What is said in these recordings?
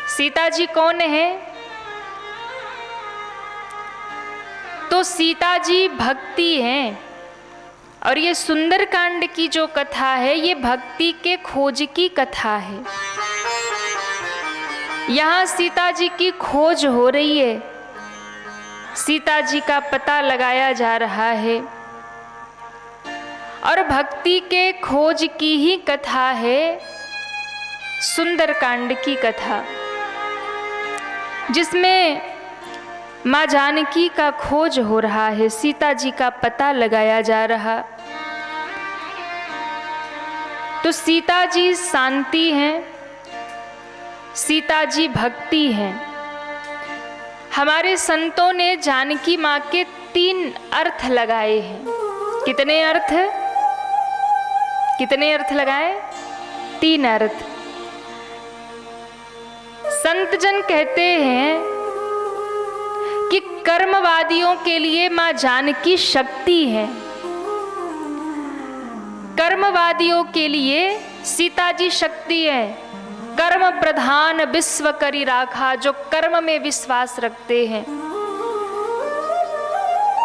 सीता जी कौन है? तो सीता जी भक्ति हैं। और ये सुंदरकांड की जो कथा है ये भक्ति के खोज की कथा है। यहाँ सीता जी की खोज हो रही है, सीता जी का पता लगाया जा रहा है। और भक्ति के खोज की ही कथा है सुंदरकांड की कथा, जिसमें माँ जानकी का खोज हो रहा है, सीता जी का पता लगाया जा रहा। तो सीता जी शांति हैं, सीता जी भक्ति हैं। हमारे संतों ने जानकी माँ के 3 अर्थ लगाए हैं। कितने अर्थ? कितने अर्थ लगाए? 3 अर्थ। संत जन कहते हैं कि कर्मवादियों के लिए मां जानकी शक्ति है। कर्मवादियों के लिए सीता जी शक्ति है। कर्म प्रधान विश्व करी राखा, जो कर्म में विश्वास रखते हैं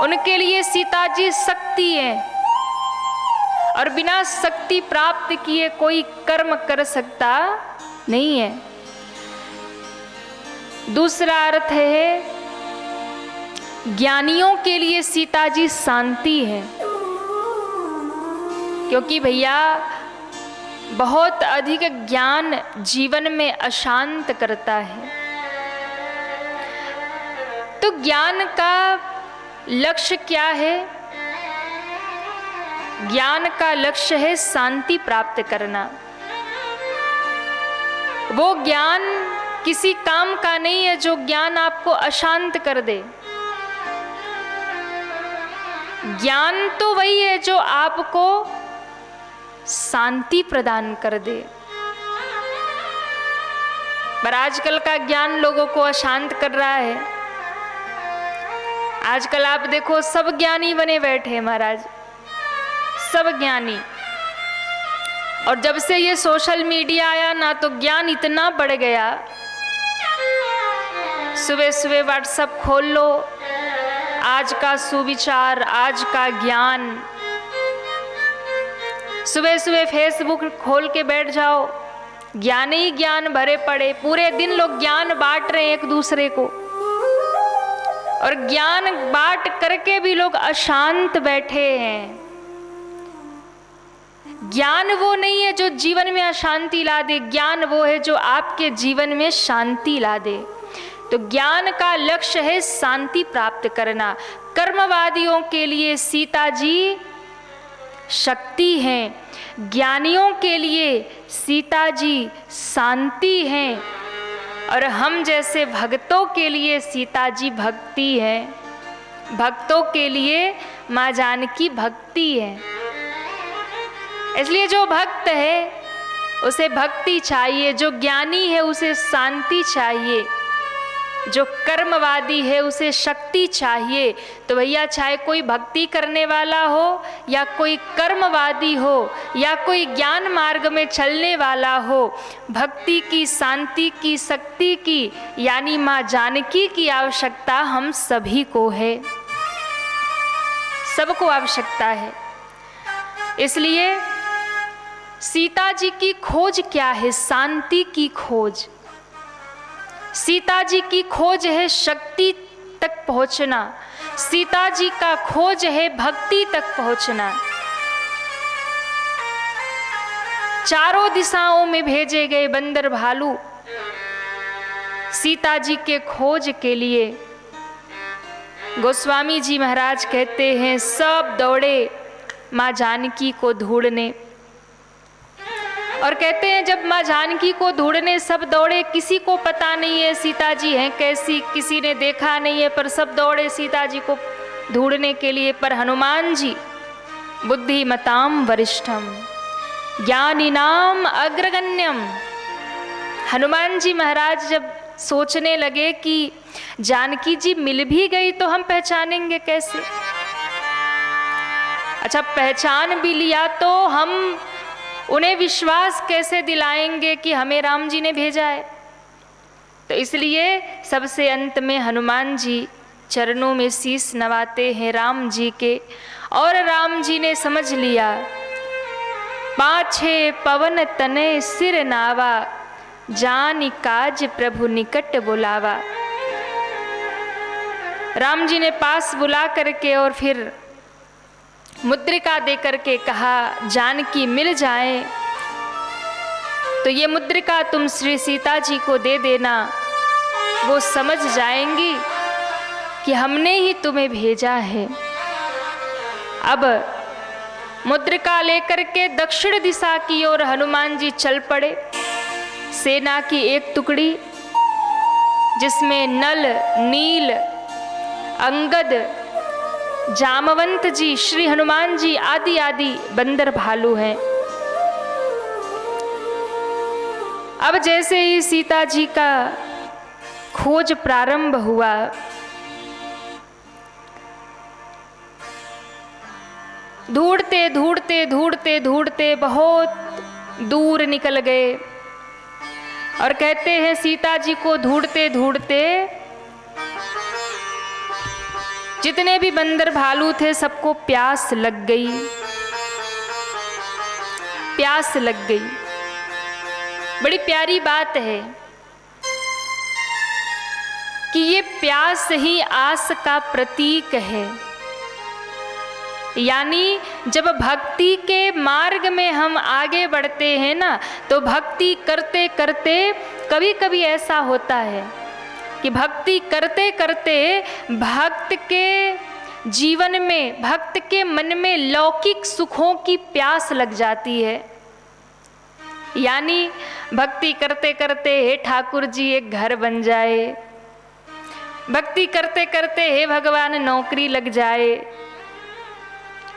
उनके लिए सीता जी शक्ति है। और बिना शक्ति प्राप्त किए कोई कर्म कर सकता नहीं है। दूसरा अर्थ है ज्ञानियों के लिए सीता जी शांति है, क्योंकि भैया बहुत अधिक ज्ञान जीवन में अशांत करता है। तो ज्ञान का लक्ष्य क्या है? ज्ञान का लक्ष्य है शांति प्राप्त करना। वो ज्ञान किसी काम का नहीं है जो ज्ञान आपको अशांत कर दे। ज्ञान तो वही है जो आपको शांति प्रदान कर दे। पर आजकल का ज्ञान लोगों को अशांत कर रहा है। आजकल आप देखो सब ज्ञानी बने बैठे हैं महाराज, सब ज्ञानी। और जब से ये सोशल मीडिया आया ना तो ज्ञान इतना बढ़ गया। सुबह सुबह व्हाट्सएप खोल लो, आज का सुविचार, आज का ज्ञान। सुबह सुबह फेसबुक खोल के बैठ जाओ, ज्ञान ही ज्ञान भरे पड़े। पूरे दिन लोग ज्ञान बांट रहे हैं एक दूसरे को, और ज्ञान बांट करके भी लोग अशांत बैठे हैं। ज्ञान वो नहीं है जो जीवन में अशांति ला दे, ज्ञान वो है जो आपके जीवन में शांति ला दे। तो ज्ञान का लक्ष्य है शांति प्राप्त करना। कर्मवादियों के लिए सीता जी शक्ति हैं, ज्ञानियों के लिए सीता जी शांति हैं, और हम जैसे भक्तों के लिए सीता जी भक्ति है। भक्तों के लिए माँ जानकी भक्ति है। इसलिए जो भक्त है उसे भक्ति चाहिए, जो ज्ञानी है उसे शांति चाहिए, जो कर्मवादी है उसे शक्ति चाहिए। तो भैया चाहे कोई भक्ति करने वाला हो या कोई कर्मवादी हो या कोई ज्ञान मार्ग में चलने वाला हो, भक्ति की, शांति की, शक्ति की यानी माँ जानकी की आवश्यकता हम सभी को है, सबको आवश्यकता है। इसलिए सीता जी की खोज क्या है? शांति की खोज। सीता जी की खोज है शक्ति तक पहुंचना, सीता जी का खोज है भक्ति तक पहुंचना। चारों दिशाओं में भेजे गए बंदर भालू सीता जी के खोज के लिए। गोस्वामी जी महाराज कहते हैं सब दौड़े माँ जानकी को ढूंढने, और कहते हैं जब माँ जानकी को ढूंढने सब दौड़े, किसी को पता नहीं है सीता जी हैं कैसी, किसी ने देखा नहीं है, पर सब दौड़े सीता जी को ढूंढने के लिए। पर हनुमान जी बुद्धिमताम वरिष्ठम ज्ञानिनाम अग्रगण्यम, हनुमान जी महाराज जब सोचने लगे कि जानकी जी मिल भी गई तो हम पहचानेंगे कैसे। अच्छा, पहचान भी लिया तो हम उन्हें विश्वास कैसे दिलाएंगे कि हमें राम जी ने भेजा है। तो इसलिए सबसे अंत में हनुमान जी चरणों में शीश नवाते हैं राम जी के, और राम जी ने समझ लिया, पाछे पवन तने सिर नावा, जान काज प्रभु निकट बुलावा। राम जी ने पास बुला करके और फिर मुद्रिका दे करके कहा, जानकी मिल जाए तो ये मुद्रिका तुम श्री सीता जी को दे देना, वो समझ जाएंगी कि हमने ही तुम्हें भेजा है। अब मुद्रिका लेकर के दक्षिण दिशा की ओर हनुमान जी चल पड़े। सेना की एक टुकड़ी जिसमें नल, नील, अंगद, जामवंत जी, श्री हनुमान जी आदि आदि बंदर भालू हैं। अब जैसे ही सीता जी का खोज प्रारंभ हुआ, ढूंढते ढूंढते ढूंढते ढूंढते बहुत दूर निकल गए और कहते हैं सीता जी को ढूंढते ढूंढते जितने भी बंदर भालू थे सबको प्यास लग गई, प्यास लग गई। बड़ी प्यारी बात है कि ये प्यास ही आस का प्रतीक है। यानी जब भक्ति के मार्ग में हम आगे बढ़ते हैं ना, तो भक्ति करते करते कभी कभी ऐसा होता है कि भक्ति करते करते भक्त के जीवन में, भक्त के मन में लौकिक सुखों की प्यास लग जाती है। यानी भक्ति करते करते हे ठाकुर जी एक घर बन जाए, भक्ति करते करते हे भगवान नौकरी लग जाए,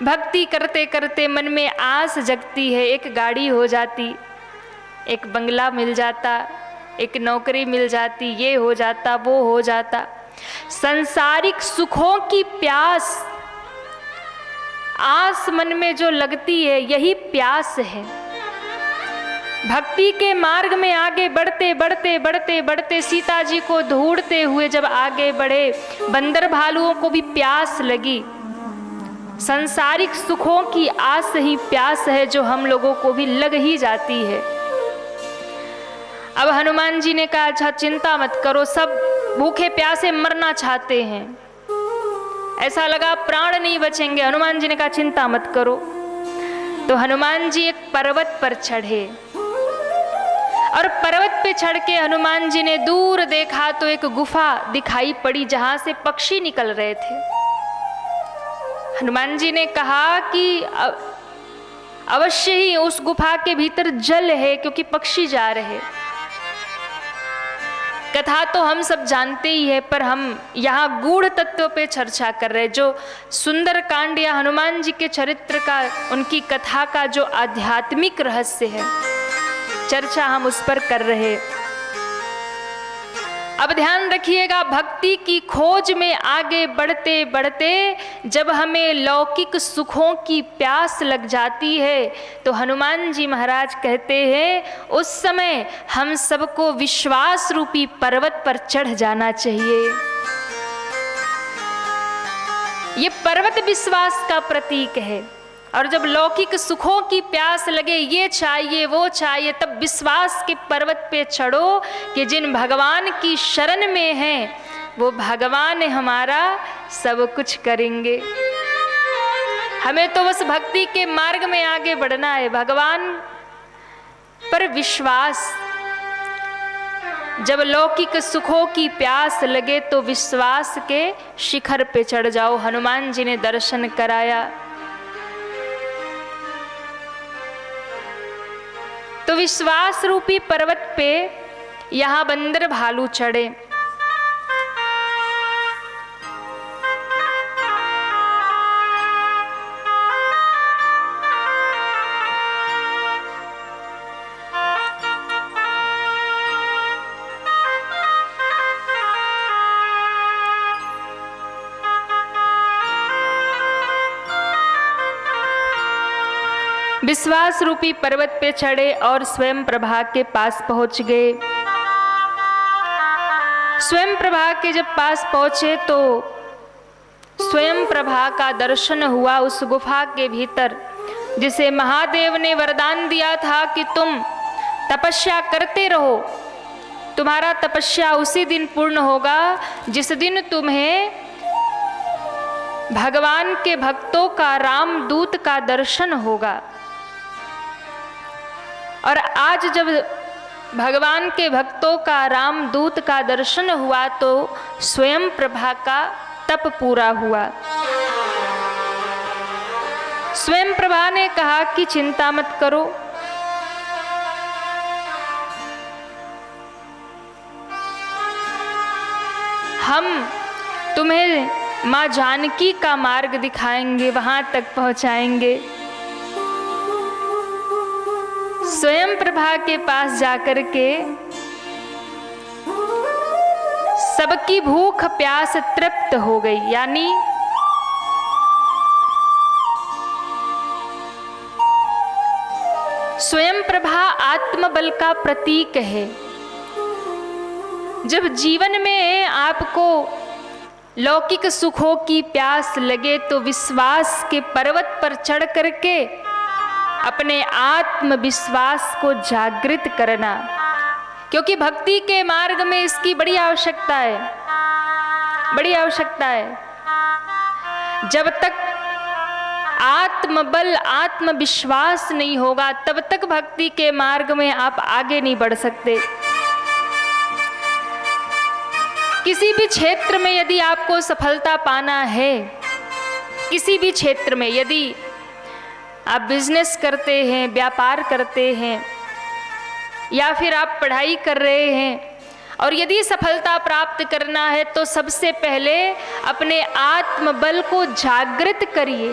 भक्ति करते करते मन में आस जगती है एक गाड़ी हो जाती, एक बंगला मिल जाता, एक नौकरी मिल जाती, ये हो जाता, वो हो जाता। संसारिक सुखों की प्यास, आस मन में जो लगती है, यही प्यास है। भक्ति के मार्ग में आगे बढ़ते बढ़ते बढ़ते बढ़ते सीता जी को ढूंढते हुए जब आगे बढ़े, बंदर भालुओं को भी प्यास लगी। संसारिक सुखों की आस ही प्यास है जो हम लोगों को भी लग ही जाती है। अब हनुमान जी ने कहा, अच्छा चिंता मत करो, सब भूखे प्यासे मरना चाहते हैं, ऐसा लगा प्राण नहीं बचेंगे। हनुमान जी ने कहा चिंता मत करो। तो हनुमान जी एक पर्वत पर चढ़े और पर्वत पे चढ़ के हनुमान जी ने दूर देखा तो एक गुफा दिखाई पड़ी जहां से पक्षी निकल रहे थे। हनुमान जी ने कहा कि अवश्य ही उस गुफा के भीतर जल है क्योंकि पक्षी जा रहे। कथा तो हम सब जानते ही है, पर हम यहाँ गूढ़ तत्व पे चर्चा कर रहे। जो सुंदर कांड या हनुमान जी के चरित्र का, उनकी कथा का जो आध्यात्मिक रहस्य है, चर्चा हम उस पर कर रहे। अब ध्यान रखिएगा, भक्ति की खोज में आगे बढ़ते बढ़ते जब हमें लौकिक सुखों की प्यास लग जाती है तो हनुमान जी महाराज कहते हैं उस समय हम सबको विश्वास रूपी पर्वत पर चढ़ जाना चाहिए। ये पर्वत विश्वास का प्रतीक है। और जब लौकिक सुखों की प्यास लगे, ये चाहिए वो चाहिए, तब विश्वास के पर्वत पे चढ़ो कि जिन भगवान की शरण में हैं वो भगवान हमारा सब कुछ करेंगे। हमें तो बस भक्ति के मार्ग में आगे बढ़ना है, भगवान पर विश्वास। जब लौकिक सुखों की प्यास लगे तो विश्वास के शिखर पे चढ़ जाओ। हनुमान जी ने दर्शन कराया। तो विश्वास रूपी पर्वत पे यहाँ बंदर भालू चढ़े। विश्वास रूपी पर्वत पे चढ़े और स्वयं प्रभा के पास पहुंच गए। स्वयं प्रभा के जब पास पहुंचे तो स्वयं प्रभा का दर्शन हुआ उस गुफा के भीतर, जिसे महादेव ने वरदान दिया था कि तुम तपस्या करते रहो, तुम्हारा तपस्या उसी दिन पूर्ण होगा जिस दिन तुम्हें भगवान के भक्तों का रामदूत का दर्शन होगा। और आज जब भगवान के भक्तों का रामदूत का दर्शन हुआ तो स्वयं प्रभा का तप पूरा हुआ। स्वयं प्रभा ने कहा कि चिंता मत करो, हम तुम्हें माँ जानकी का मार्ग दिखाएंगे, वहां तक पहुंचाएंगे। स्वयं प्रभा के पास जाकर के सबकी भूख प्यास तृप्त हो गई। यानी स्वयं प्रभा आत्मबल का प्रतीक है। जब जीवन में आपको लौकिक सुखों की प्यास लगे तो विश्वास के पर्वत पर चढ़ करके अपने आत्मविश्वास को जागृत करना, क्योंकि भक्ति के मार्ग में इसकी बड़ी आवश्यकता है, बड़ी आवश्यकता है। जब तक आत्मबल आत्मविश्वास नहीं होगा तब तक भक्ति के मार्ग में आप आगे नहीं बढ़ सकते। किसी भी क्षेत्र में यदि आपको सफलता पाना है, किसी भी क्षेत्र में यदि आप बिजनेस करते हैं, व्यापार करते हैं, या फिर आप पढ़ाई कर रहे हैं, और यदि सफलता प्राप्त करना है तो सबसे पहले अपने आत्मबल को जागृत करिए।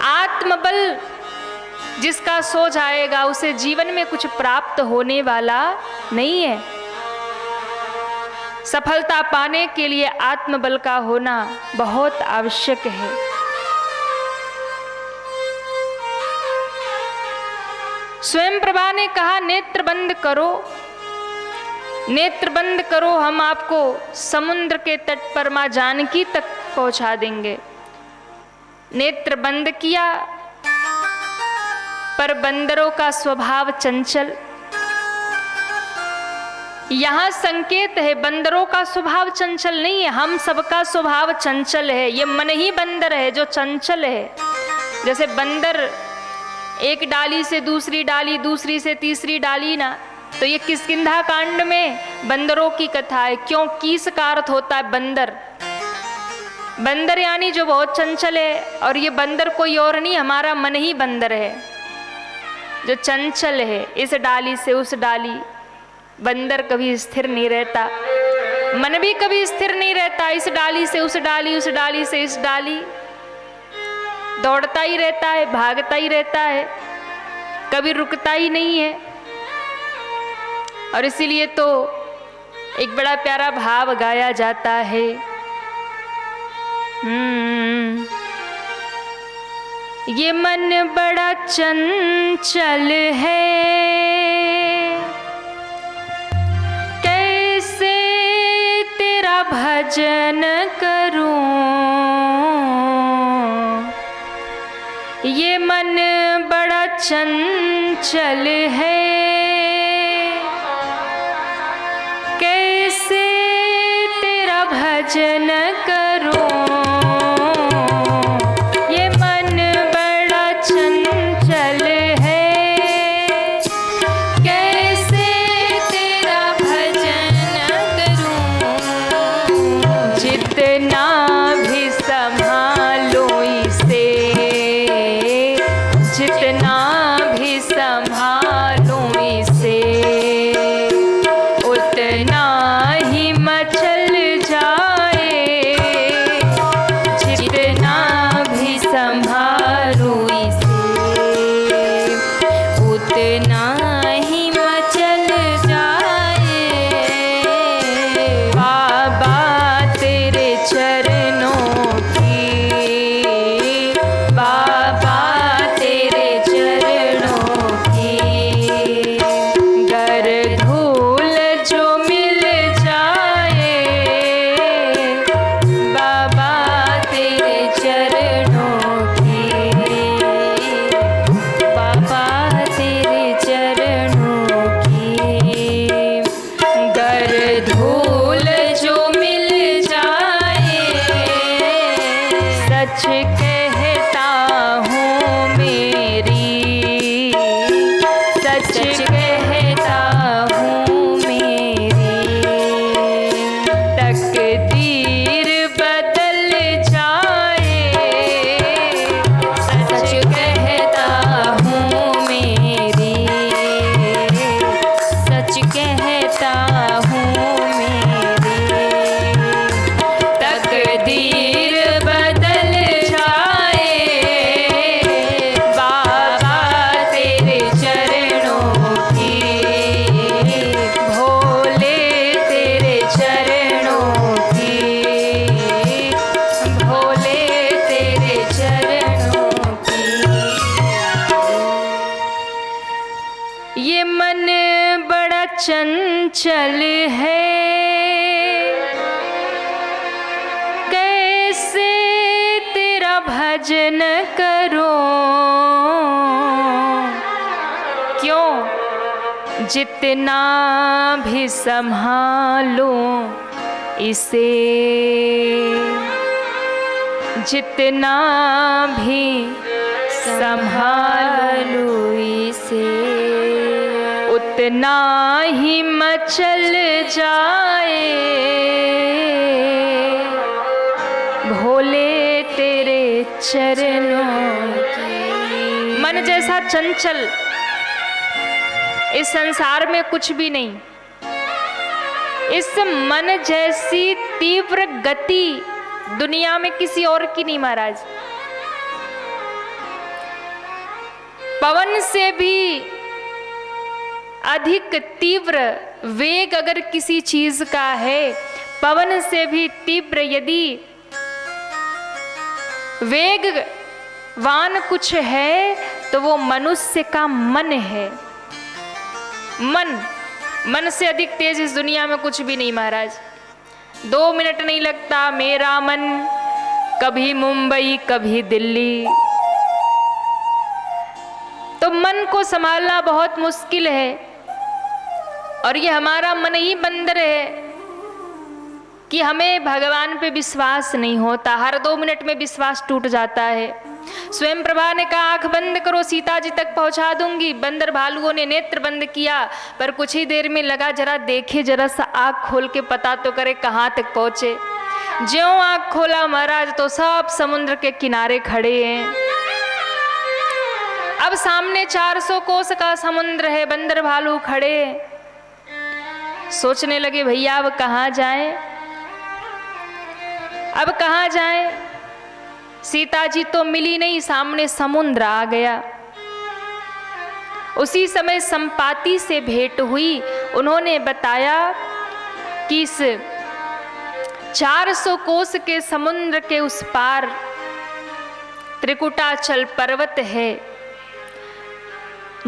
आत्मबल जिसका सो जाएगा उसे जीवन में कुछ प्राप्त होने वाला नहीं है। सफलता पाने के लिए आत्मबल का होना बहुत आवश्यक है। स्वयं प्रभा ने कहा नेत्र बंद करो, नेत्र बंद करो, हम आपको समुद्र के तट पर मां जानकी तक पहुंचा देंगे। नेत्र बंद किया, पर बंदरों का स्वभाव चंचल। यहां संकेत है बंदरों का स्वभाव चंचल नहीं है, हम सबका स्वभाव चंचल है। ये मन ही बंदर है जो चंचल है। जैसे बंदर एक डाली से दूसरी डाली, दूसरी से तीसरी डाली ना, तो ये किष्किंधा कांड में बंदरों की कथा है। क्यों? कीस का अर्थ होता है बंदर। बंदर यानी जो बहुत चंचल है, और ये बंदर कोई और नहीं, हमारा मन ही बंदर है जो चंचल है। इस डाली से उस डाली, बंदर कभी स्थिर नहीं रहता, मन भी कभी स्थिर नहीं रहता। इस डाली से उस डाली, उस डाली से इस डाली, दौड़ता ही रहता है, भागता ही रहता है, कभी रुकता ही नहीं है। और इसीलिए तो एक बड़ा प्यारा भाव गाया जाता है, ये मन बड़ा चंचल है, कैसे तेरा भजन करूं, ये मन बड़ा चंचल है, कैसे तेरा भजन करूं, ये मन बड़ा चंचल है, कैसे तेरा भजन करूं, जितना भी संभालो इसे, जितना भी संभालूं इसे, उतना ही मचल जाए चंचल है, कैसे तेरा भजन करो, क्यों जितना भी संभालो इसे, जितना भी संभालो इसे, उतना ही मचल जाए भोले तेरे चरणों की। मन जैसा चंचल इस संसार में कुछ भी नहीं, इस मन जैसी तीव्र गति दुनिया में किसी और की नहीं महाराज। पवन से भी अधिक तीव्र वेग अगर किसी चीज का है, पवन से भी तीव्र यदि वेगवान कुछ है तो वो मनुष्य का मन है। मन से अधिक तेज इस दुनिया में कुछ भी नहीं महाराज। 2 मिनट नहीं लगता मेरा मन कभी मुंबई कभी दिल्ली। तो मन को संभालना बहुत मुश्किल है, और ये हमारा मन ही बंदर है कि हमें भगवान पे विश्वास नहीं होता। हर 2 मिनट में विश्वास टूट जाता है। स्वयं प्रभा ने कहा आंख बंद करो सीता जी तक पहुंचा दूंगी। बंदर भालुओं ने नेत्र बंद किया, पर कुछ ही देर में लगा जरा देखे, जरा सा आंख खोल के पता तो करे कहाँ तक पहुंचे। ज्यों आंख खोला महाराज तो सब समुद्र के किनारे खड़े हैं। अब सामने 400 कोस का समुद्र है, बंदर भालू खड़े। सोचने लगे भैया अब कहाँ जाएं, अब कहाँ जाएं। सीता जी तो मिली नहीं, सामने समुद्र आ गया। उसी समय संपाति से भेंट हुई। उन्होंने बताया कि इस 400 कोस के समुद्र के उस पार त्रिकुटाचल पर्वत है,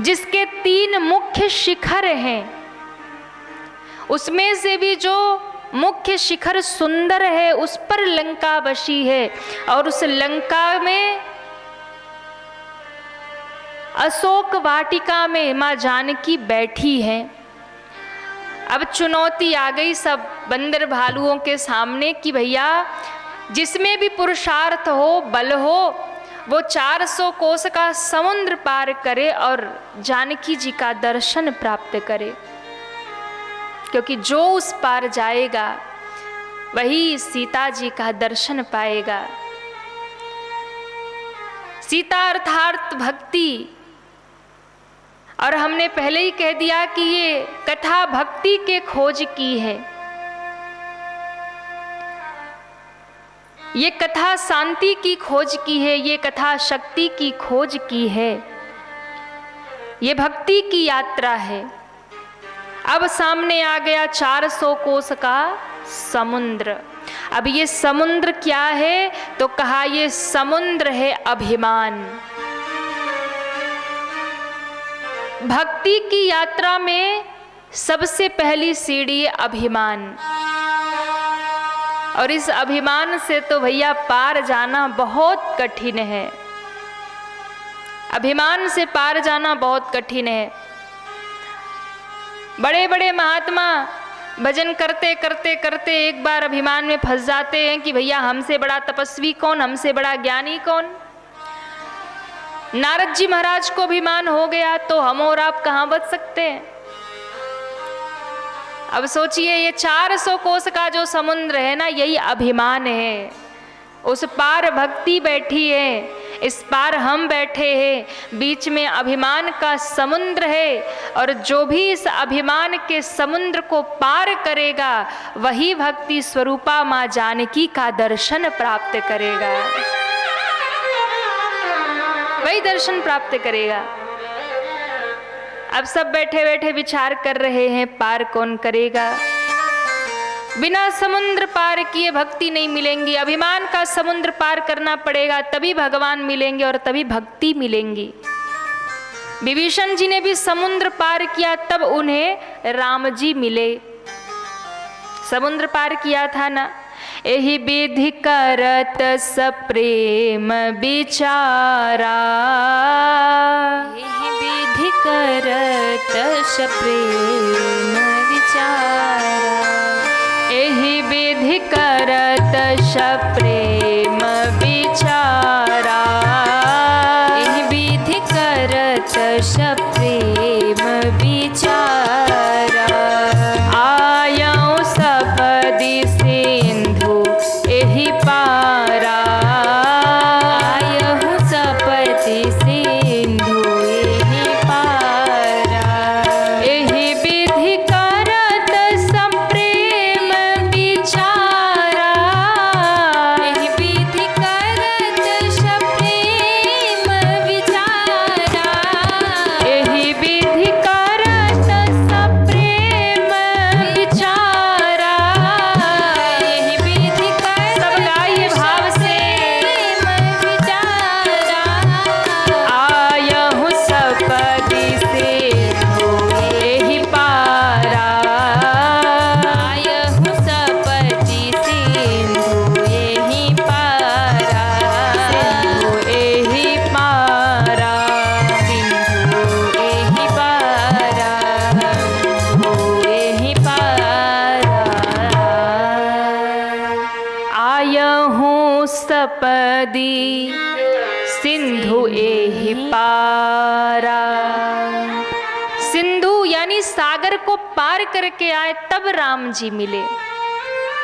जिसके 3 मुख्य शिखर हैं। उसमें से भी जो मुख्य शिखर सुंदर है उस पर लंका बसी है, और उस लंका में अशोक वाटिका में मां जानकी बैठी है। अब चुनौती आ गई सब बंदर भालुओं के सामने कि भैया जिसमें भी पुरुषार्थ हो, बल हो, वो 400 कोस का समुद्र पार करे और जानकी जी का दर्शन प्राप्त करे, क्योंकि जो उस पार जाएगा वही सीता जी का दर्शन पाएगा। सीता अर्थात भक्ति, और हमने पहले ही कह दिया कि ये कथा भक्ति के खोज की है। ये कथा शांति की खोज की है, ये कथा शक्ति की खोज की है, ये भक्ति की यात्रा है। अब सामने आ गया 400 कोस का समुद्र। अब ये समुद्र क्या है, तो कहा ये समुद्र है अभिमान। भक्ति की यात्रा में सबसे पहली सीढ़ी है अभिमान, और इस अभिमान से तो भैया पार जाना बहुत कठिन है। अभिमान से पार जाना बहुत कठिन है। बड़े बड़े महात्मा भजन करते करते करते एक बार अभिमान में फंस जाते हैं कि भैया हमसे बड़ा तपस्वी कौन, हमसे बड़ा ज्ञानी कौन। नारद जी महाराज को अभिमान हो गया तो हम और आप कहाँ बच सकते हैं। अब सोचिए ये 400 कोस का जो समुद्र है ना, यही अभिमान है। उस पार भक्ति बैठी है, इस पार हम बैठे हैं, बीच में अभिमान का समुद्र है, और जो भी इस अभिमान के समुद्र को पार करेगा वही भक्ति स्वरूपा मां जानकी का दर्शन प्राप्त करेगा, वही दर्शन प्राप्त करेगा। अब सब बैठे बैठे विचार कर रहे हैं पार कौन करेगा। बिना समुद्र पार किए भक्ति नहीं मिलेंगी, अभिमान का समुद्र पार करना पड़ेगा, तभी भगवान मिलेंगे और तभी भक्ति मिलेंगी। विभीषण जी ने भी समुद्र पार किया, तब उन्हें राम जी मिले। समुद्र पार किया था ना। एहि विधि करत सप्रेम विचारा, एहि विधि करत सप्रेम विचारा, एहि विधि करत सप्रेम विचारा, एहि विधि करत सप्रेम विचारा। आयौ सपदि सिंधु एहि पारा, आयहु सपदि सिंधु एहि पारा, एहि विधि करत सप्रेम विचारा, एहि विधि करत सप्रेम विचारा, एहि विधि करत सप्रेम विचारा, एहि विधि करत, सब गाइए भाव से, विचारा। आयहु सपदि सिंधु एहि पारा, आयहु सपदि सिंधु एहि पारा, सिंधु एहि पारा, सिंधु एहि पारा, सिंधु एहि पारा। आयहु सपदि सिंधु एहि पारा। सिंधु यानी सागर को पार करके आए, तब राम जी मिले।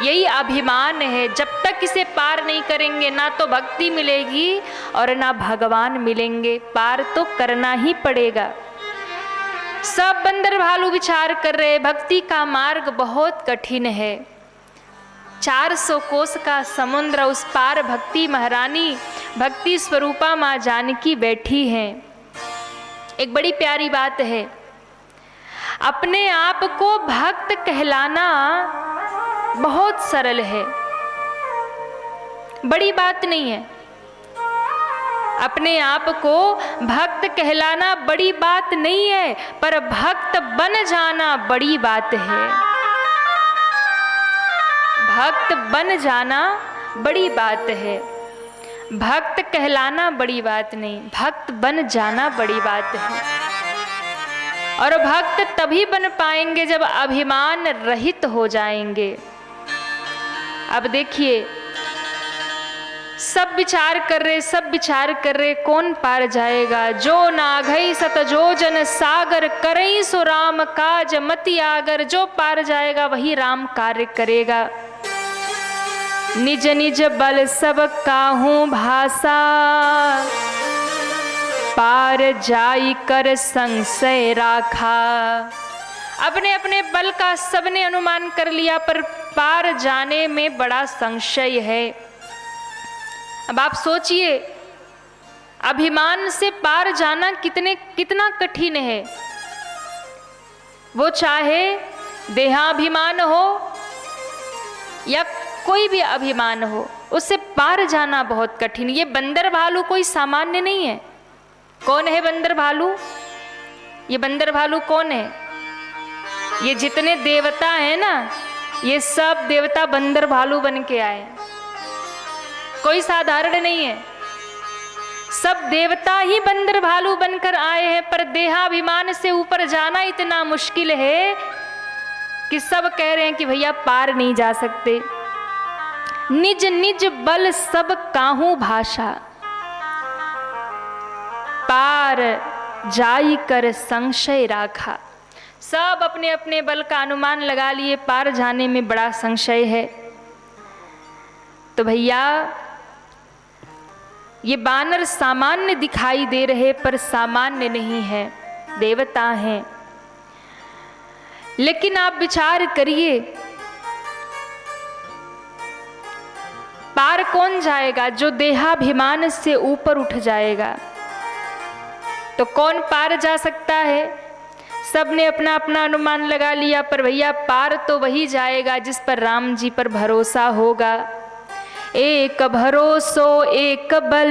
यही अभिमान है। जब तक इसे पार नहीं करेंगे, ना तो भक्ति मिलेगी और ना भगवान मिलेंगे। पार तो करना ही पड़ेगा। सब बंदर भालू विचार कर रहे, भक्ति का मार्ग बहुत कठिन है। 400 कोस का समुद्र, उस पार भक्ति महारानी, भक्ति स्वरूपा माँ जानकी बैठी हैं। एक बड़ी प्यारी बात है, अपने आप को भक्त कहलाना बहुत सरल है, बड़ी बात नहीं है। अपने आप को भक्त कहलाना बड़ी बात नहीं है, पर भक्त बन जाना बड़ी बात है। भक्त बन जाना बड़ी बात है, भक्त कहलाना बड़ी बात नहीं, भक्त बन जाना बड़ी बात है। और भक्त तभी बन पाएंगे जब अभिमान रहित हो जाएंगे। अब देखिए, सब विचार कर रहे, सब विचार कर रहे, कौन पार जाएगा। जो नाघई सत जो जन सागर, करई सो राम काज मति आगर। जो पार जाएगा वही राम कार्य करेगा। निज निज बल सब काहू भाषा, पार जाई कर संशय राखा। अपने अपने बल का सबने अनुमान कर लिया, पर पार जाने में बड़ा संशय है। अब आप सोचिए, अभिमान से पार जाना कितना कठिन है। वो चाहे देहाभिमान हो या कोई भी अभिमान हो, उससे पार जाना बहुत कठिन। ये बंदर भालू कोई सामान्य नहीं है। कौन है बंदर भालू? ये बंदर भालू कौन है? ये जितने देवता हैं ना, ये सब देवता बंदर भालू बन के आए। कोई साधारण नहीं है, सब देवता ही बंदर भालू बनकर आए हैं। पर देहाभिमान से ऊपर जाना इतना मुश्किल है कि सब कह रहे हैं कि भैया पार नहीं जा सकते। निज निज बल सब काहू भाषा, पार जाई कर संशय राखा। सब अपने अपने बल का अनुमान लगा लिए, पार जाने में बड़ा संशय है। तो भैया, ये बानर सामान्य दिखाई दे रहे, पर सामान्य नहीं है, देवता हैं। लेकिन आप विचार करिए, पार कौन जाएगा? जो देहाभिमान से ऊपर उठ जाएगा। तो कौन पार जा सकता है? सबने अपना अपना अनुमान लगा लिया, पर भैया पार तो वही जाएगा जिस पर राम जी पर भरोसा होगा। एक भरोसो एक बल,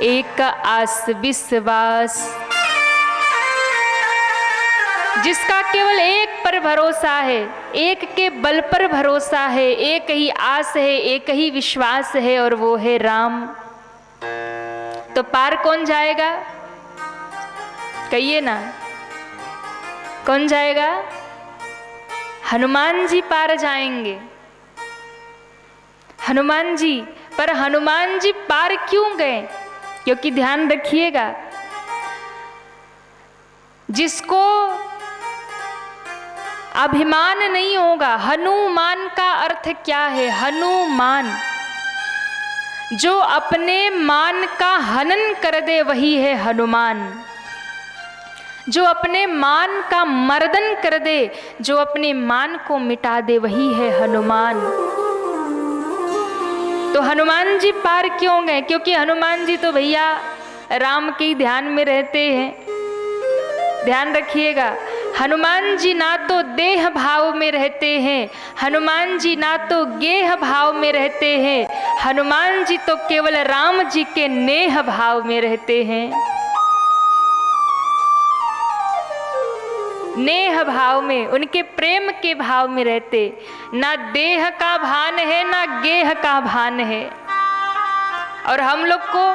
एक आस विश्वास। जिसका केवल एक पर भरोसा है, एक के बल पर भरोसा है, एक ही आस है, एक ही विश्वास है और वो है राम। तो पार कौन जाएगा? कहिए ना, कौन जाएगा? हनुमान जी पार जाएंगे। हनुमान जी, पर हनुमान जी पार क्यों गए? क्योंकि ध्यान रखिएगा, जिसको अभिमान नहीं होगा, हनुमान का अर्थ क्या है? हनुमान, जो अपने मान का हनन कर दे वही है हनुमान। जो अपने मान का मर्दन कर दे, जो अपने मान को मिटा दे वही है हनुमान। तो हनुमान जी पार क्यों गए? क्योंकि हनुमान जी तो भैया राम के ध्यान में रहते हैं। ध्यान रखिएगा, हनुमान जी ना तो देह भाव में रहते हैं, हनुमान जी ना तो गेह भाव में रहते हैं, हनुमान जी तो केवल राम जी के नेह भाव में रहते हैं। नेह भाव में, उनके प्रेम के भाव में रहते। ना देह का भान है ना गेह का भान है। और हम लोग को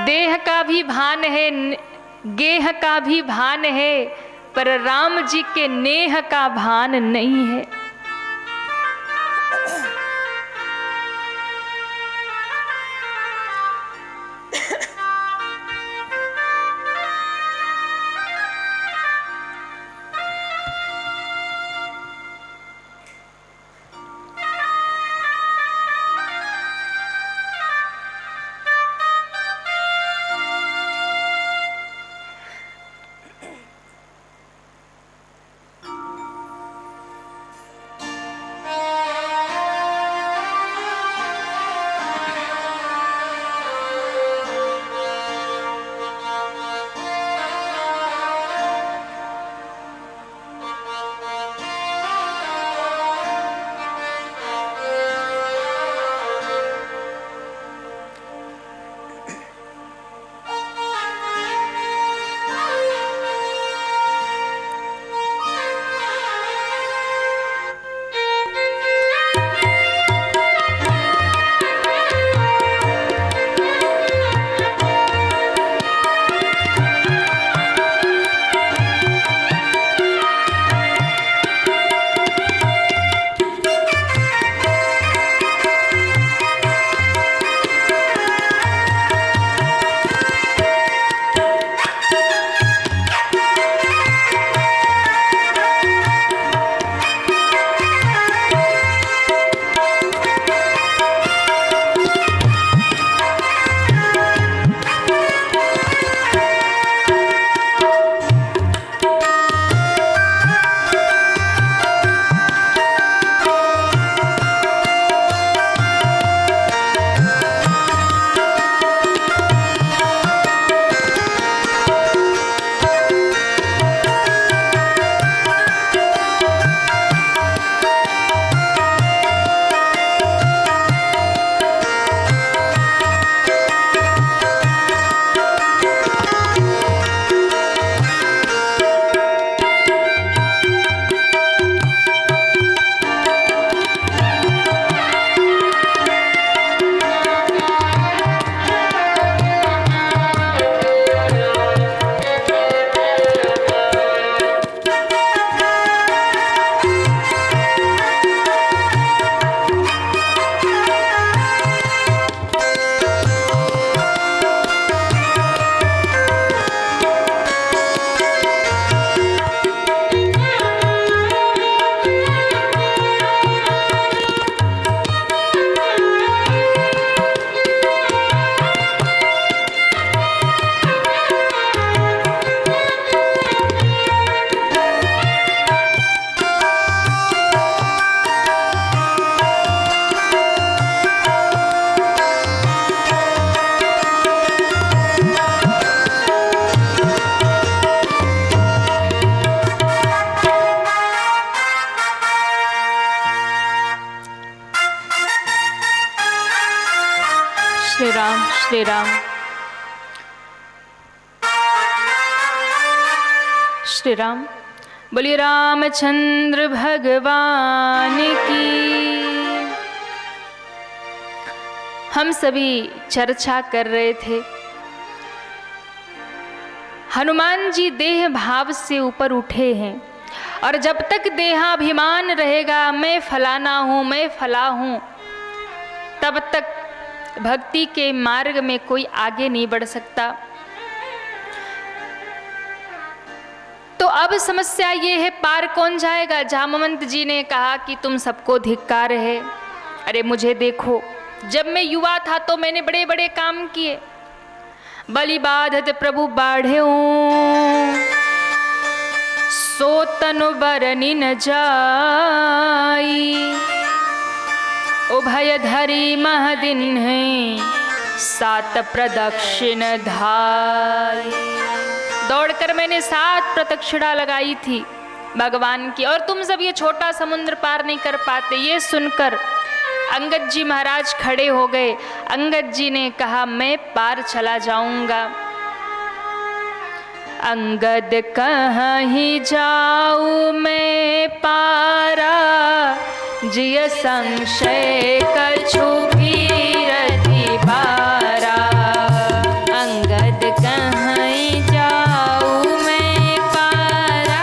देह का भी भान है, गेह का भी भान है, पर राम जी के नेह का भान नहीं है। श्री राम। श्री राम। बोलिए रामचंद्र भगवान की। हम सभी चर्चा कर रहे थे, हनुमान जी देह भाव से ऊपर उठे हैं और जब तक देहाभिमान रहेगा मैं फलाना हूँ मैं फला हूँ, तब तक भक्ति के मार्ग में कोई आगे नहीं बढ़ सकता। तो अब समस्या ये है, पार कौन जाएगा। जामवंत जी ने कहा कि तुम सबको धिक्कार है। अरे मुझे देखो, जब मैं युवा था तो मैंने बड़े बड़े काम किए। बलि बाधत प्रभु बाढ़े सो तनु बरनी न जाई, उभय धरी महदिन है सात प्रदक्षिण धाई। दौड़कर मैंने 7 प्रदक्षिणा लगाई थी भगवान की, और तुम सब ये छोटा समुद्र पार नहीं कर पाते। ये सुनकर अंगद जी महाराज खड़े हो गए। अंगद जी ने कहा मैं पार चला जाऊंगा। अंगद कहीं जाऊं मैं पारा, जिय संशय कछु भीरति बारा। अंगद कहीं जाऊं मैं पारा,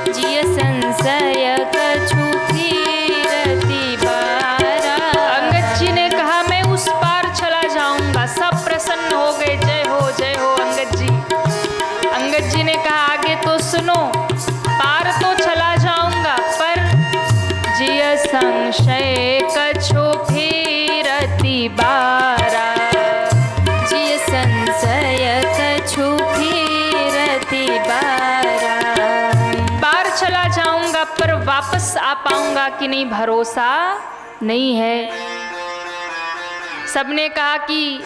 जिय संशय कछु भीरति बारा। अंगद जी ने कहा मैं उस पार चला जाऊंगा। सब प्रसन्न हो गए, जय हो अंगद जी। अंगद जी ने कहा आगे तो सुनो, पार तो चला जाऊंगा पर जिय संशय कछु भीरति बारा। जिय संशय कछु भीरति बारा। पार चला जाऊंगा पर वापस आ पाऊंगा कि नहीं भरोसा नहीं है। सबने कहा कि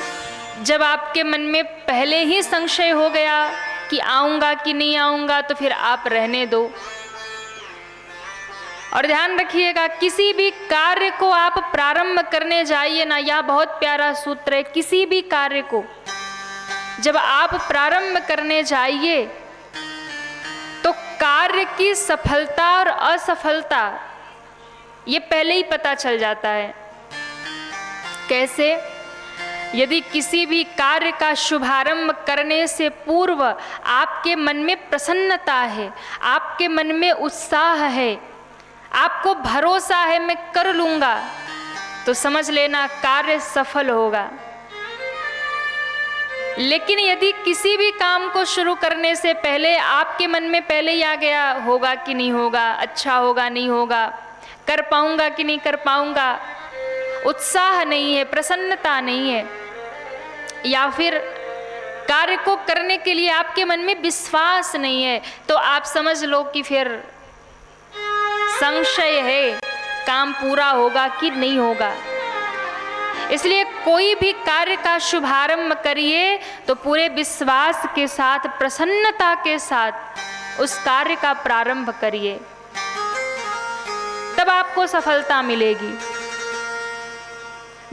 जब आपके मन में पहले ही संशय हो गया कि आऊंगा कि नहीं आऊंगा तो फिर आप रहने दो। और ध्यान रखिएगा, किसी भी कार्य को आप प्रारंभ करने जाइए ना, यह बहुत प्यारा सूत्र है। किसी भी कार्य को जब आप प्रारंभ करने जाइए तो कार्य की सफलता और असफलता ये पहले ही पता चल जाता है। कैसे? यदि किसी भी कार्य का शुभारंभ करने से पूर्व आपके मन में प्रसन्नता है, आपके मन में उत्साह है, आपको भरोसा है मैं कर लूंगा, तो समझ लेना कार्य सफल होगा। लेकिन यदि किसी भी काम को शुरू करने से पहले आपके मन में पहले ही आ गया होगा कि नहीं होगा, अच्छा होगा नहीं होगा, कर पाऊंगा कि नहीं कर पाऊंगा, उत्साह नहीं है, प्रसन्नता नहीं है, या फिर कार्य को करने के लिए आपके मन में विश्वास नहीं है, तो आप समझ लो कि फिर संशय है, काम पूरा होगा कि नहीं होगा। इसलिए कोई भी कार्य का शुभारंभ करिए तो पूरे विश्वास के साथ, प्रसन्नता के साथ उस कार्य का प्रारंभ करिए, तब आपको सफलता मिलेगी।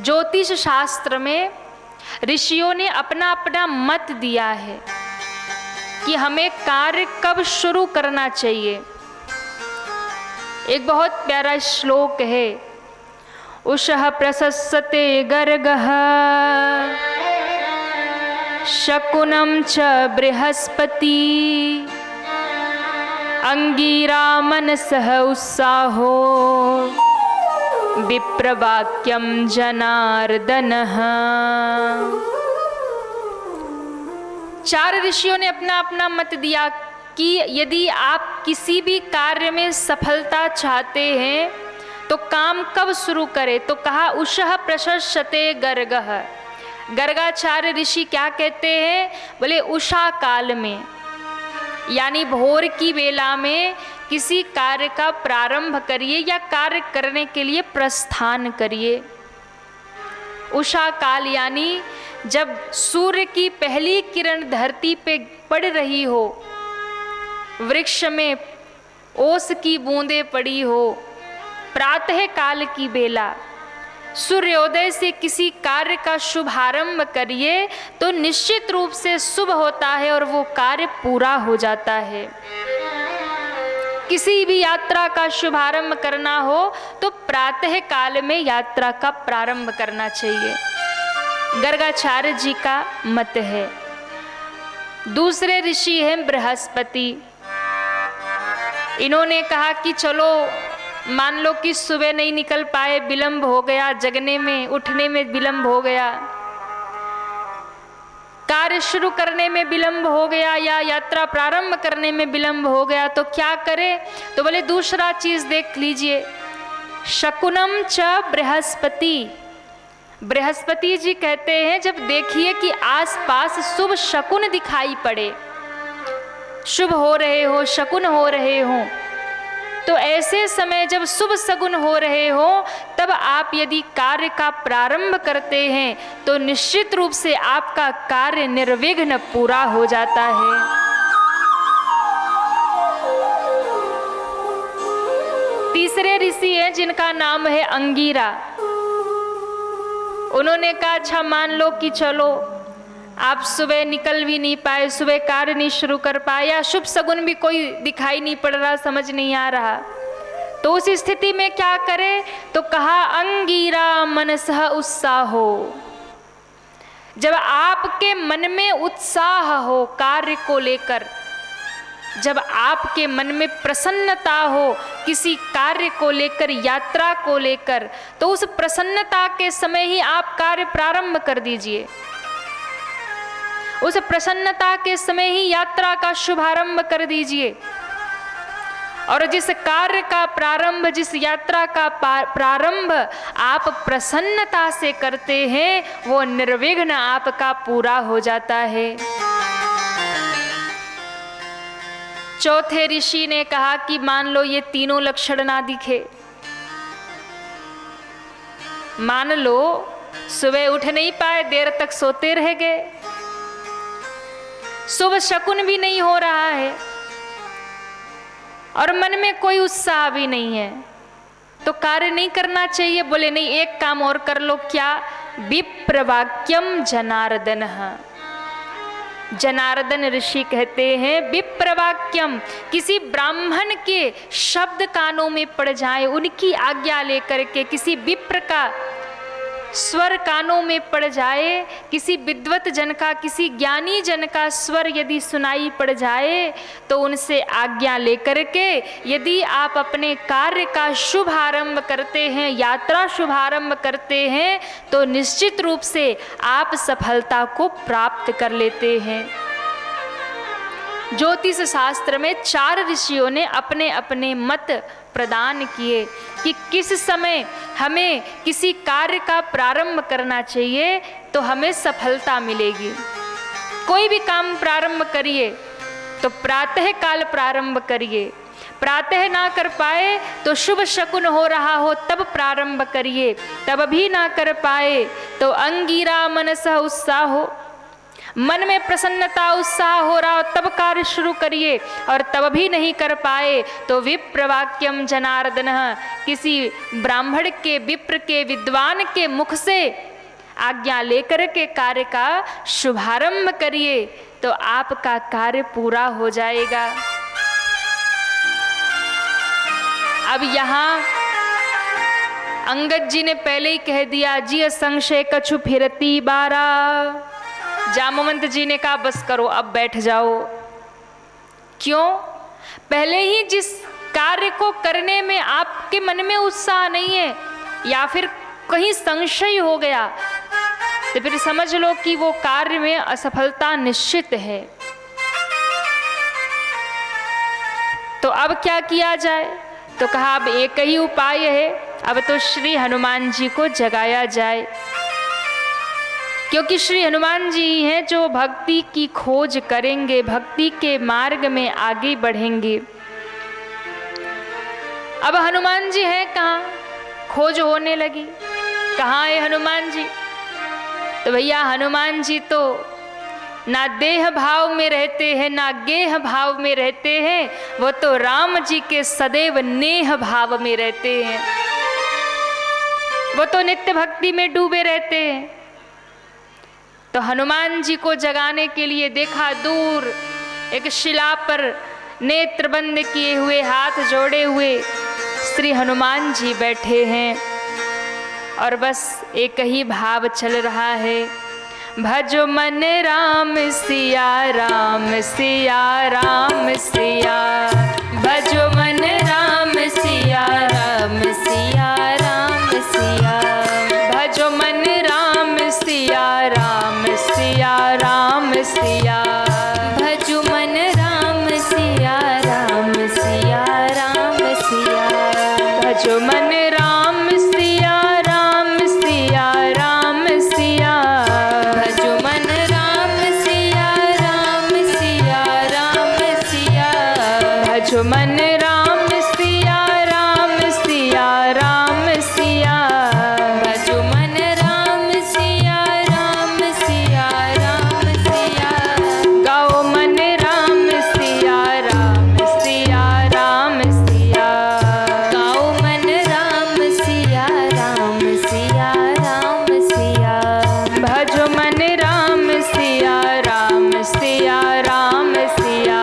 ज्योतिष शास्त्र में ऋषियों ने अपना अपना मत दिया है कि हमें कार्य कब शुरू करना चाहिए। एक बहुत प्यारा श्लोक है, उषः प्रशस्यते गर्गः शकुनं च बृहस्पति, अंगीरा मनसः उत्साहो विप्रवाक्यम जनार्दनः। 4 ऋषियों ने अपना अपना मत दिया कि यदि आप किसी भी कार्य में सफलता चाहते हैं तो काम कब शुरू करें। तो कहा उषः प्रशस्यते गर्गः। गर्गाचार्य ऋषि क्या कहते हैं? बोले उषा काल में, यानी भोर की वेला में किसी कार्य का प्रारंभ करिए या कार्य करने के लिए प्रस्थान करिए। उषा काल यानी जब सूर्य की पहली किरण धरती पे पड़ रही हो, वृक्ष में ओस की बूंदें पड़ी हो, प्रातः काल की बेला, सूर्योदय से किसी कार्य का शुभारंभ करिए तो निश्चित रूप से शुभ होता है और वो कार्य पूरा हो जाता है। किसी भी यात्रा का शुभारंभ करना हो तो प्रातः काल में यात्रा का प्रारंभ करना चाहिए, गर्गाचार्य जी का मत है। दूसरे ऋषि हैं बृहस्पति। इन्होंने कहा कि चलो मान लो कि सुबह नहीं निकल पाए, विलंब हो गया, जगने में उठने में विलंब हो गया, कार्य शुरू करने में विलंब हो गया या यात्रा प्रारंभ करने में विलंब हो गया, तो क्या करें? तो बोले दूसरा चीज देख लीजिए, शकुनम च बृहस्पति। बृहस्पति जी कहते हैं जब देखिए कि आसपास शुभ शकुन दिखाई पड़े, शुभ हो रहे हो, शकुन हो रहे हो, तो ऐसे समय जब शुभ शकुन हो रहे हो तब आप यदि कार्य का प्रारंभ करते हैं तो निश्चित रूप से आपका कार्य निर्विघ्न पूरा हो जाता है। तीसरे ऋषि हैं जिनका नाम है अंगीरा। उन्होंने कहा अच्छा मान लो कि चलो आप सुबह निकल भी नहीं पाए, सुबह कार्य नहीं शुरू कर पाए, या शुभ शगुन भी कोई दिखाई नहीं पड़ रहा, समझ नहीं आ रहा, तो उस स्थिति में क्या करें? तो कहा अंगीरा मनसः उत्साहो। जब आपके मन में उत्साह हो कार्य को लेकर, जब आपके मन में प्रसन्नता हो किसी कार्य को लेकर, यात्रा को लेकर, तो उस प्रसन्नता के समय ही आप कार्य प्रारंभ कर दीजिए। उस प्रसन्नता के समय ही यात्रा का शुभारंभ कर दीजिए। और जिस कार्य का प्रारंभ, जिस यात्रा का प्रारंभ आप प्रसन्नता से करते हैं वो निर्विघ्न आपका पूरा हो जाता है। चौथे ऋषि ने कहा कि मान लो ये तीनों लक्षण ना दिखे, मान लो सुबह उठ नहीं पाए, देर तक सोते रह गए, शुभ शकुन भी नहीं हो रहा है और मन में कोई उत्साह भी नहीं है, तो कार्य नहीं करना चाहिए। बोले नहीं, एक काम और कर लो। क्या? विप्रवाक्यम जनार्दन। जनार्दन ऋषि कहते हैं विप्रवाक्यम, किसी ब्राह्मण के शब्द कानों में पड़ जाए, उनकी आज्ञा लेकर के किसी विप्र का स्वर कानों में पड़ जाए, किसी विद्वत जन का, किसी ज्ञानी जन का स्वर यदि सुनाई पड़ जाए तो उनसे आज्ञा लेकर के यदि आप अपने कार्य का शुभारंभ करते हैं, यात्रा शुभारंभ करते हैं, तो निश्चित रूप से आप सफलता को प्राप्त कर लेते हैं। ज्योतिष शास्त्र में 4 ऋषियों ने अपने अपने मत प्रदान किए कि किस समय हमें किसी कार्य का प्रारंभ करना चाहिए तो हमें सफलता मिलेगी। कोई भी काम प्रारंभ करिए तो प्रातः काल प्रारंभ करिए, प्रातः ना कर पाए तो शुभ शकुन हो रहा हो तब प्रारंभ करिए, तब भी ना कर पाए तो अंगीरा मनसः उत्साह हो, मन में प्रसन्नता उत्साह हो रहा हो तब कार्य शुरू करिए, और तब भी नहीं कर पाए तो विप्रवाक्यम जनार्दन, किसी ब्राह्मण के, विप्र के, विद्वान के मुख से आज्ञा लेकर के कार्य का शुभारंभ करिए तो आपका कार्य पूरा हो जाएगा। अब यहाँ अंगद जी ने पहले ही कह दिया, जी संशय कछु फिरती बारा। जामवंत जी ने कहा बस करो, अब बैठ जाओ। क्यों? पहले ही जिस कार्य को करने में आपके मन में उत्साह नहीं है या फिर कहीं संशय हो गया तो फिर समझ लो कि वो कार्य में असफलता निश्चित है। तो अब क्या किया जाए? तो कहा अब एक ही उपाय है, अब तो श्री हनुमान जी को जगाया जाए, क्योंकि श्री हनुमान जी हैं जो भक्ति की खोज करेंगे, भक्ति के मार्ग में आगे बढ़ेंगे। अब हनुमान जी हैं कहाँ? खोज होने लगी, कहाँ है हनुमान जी? तो भैया हनुमान जी तो ना देह भाव में रहते हैं ना गेह भाव में रहते हैं, वो तो राम जी के सदैव नेह भाव में रहते हैं। वो तो नित्य भक्ति में डूबे रहते हैं। तो हनुमान जी को जगाने के लिए देखा दूर एक शिला पर नेत्र बंद किए हुए, हाथ जोड़े हुए श्री हनुमान जी बैठे हैं और बस एक ही भाव चल रहा है, भजो मन राम सिया राम सिया राम सिया, भजो मन राम सिया राम सिया राम सिया, भजो मन राम सिया राम सिया राम सिया, भजो मन राम सिया राम सिया राम सिया, भजो मन राम सिया राम सिया राम सिया, भजो मन राम सिया राम सिया राम सिया, भजो मन राम सिया राम सिया राम सिया, भजो मन राम सिया राम सिया राम सिया, गाओ मन राम सिया राम सिया राम सिया, गाओ मन राम सिया राम सिया राम सिया, भजो मन राम सिया राम सिया राम सिया,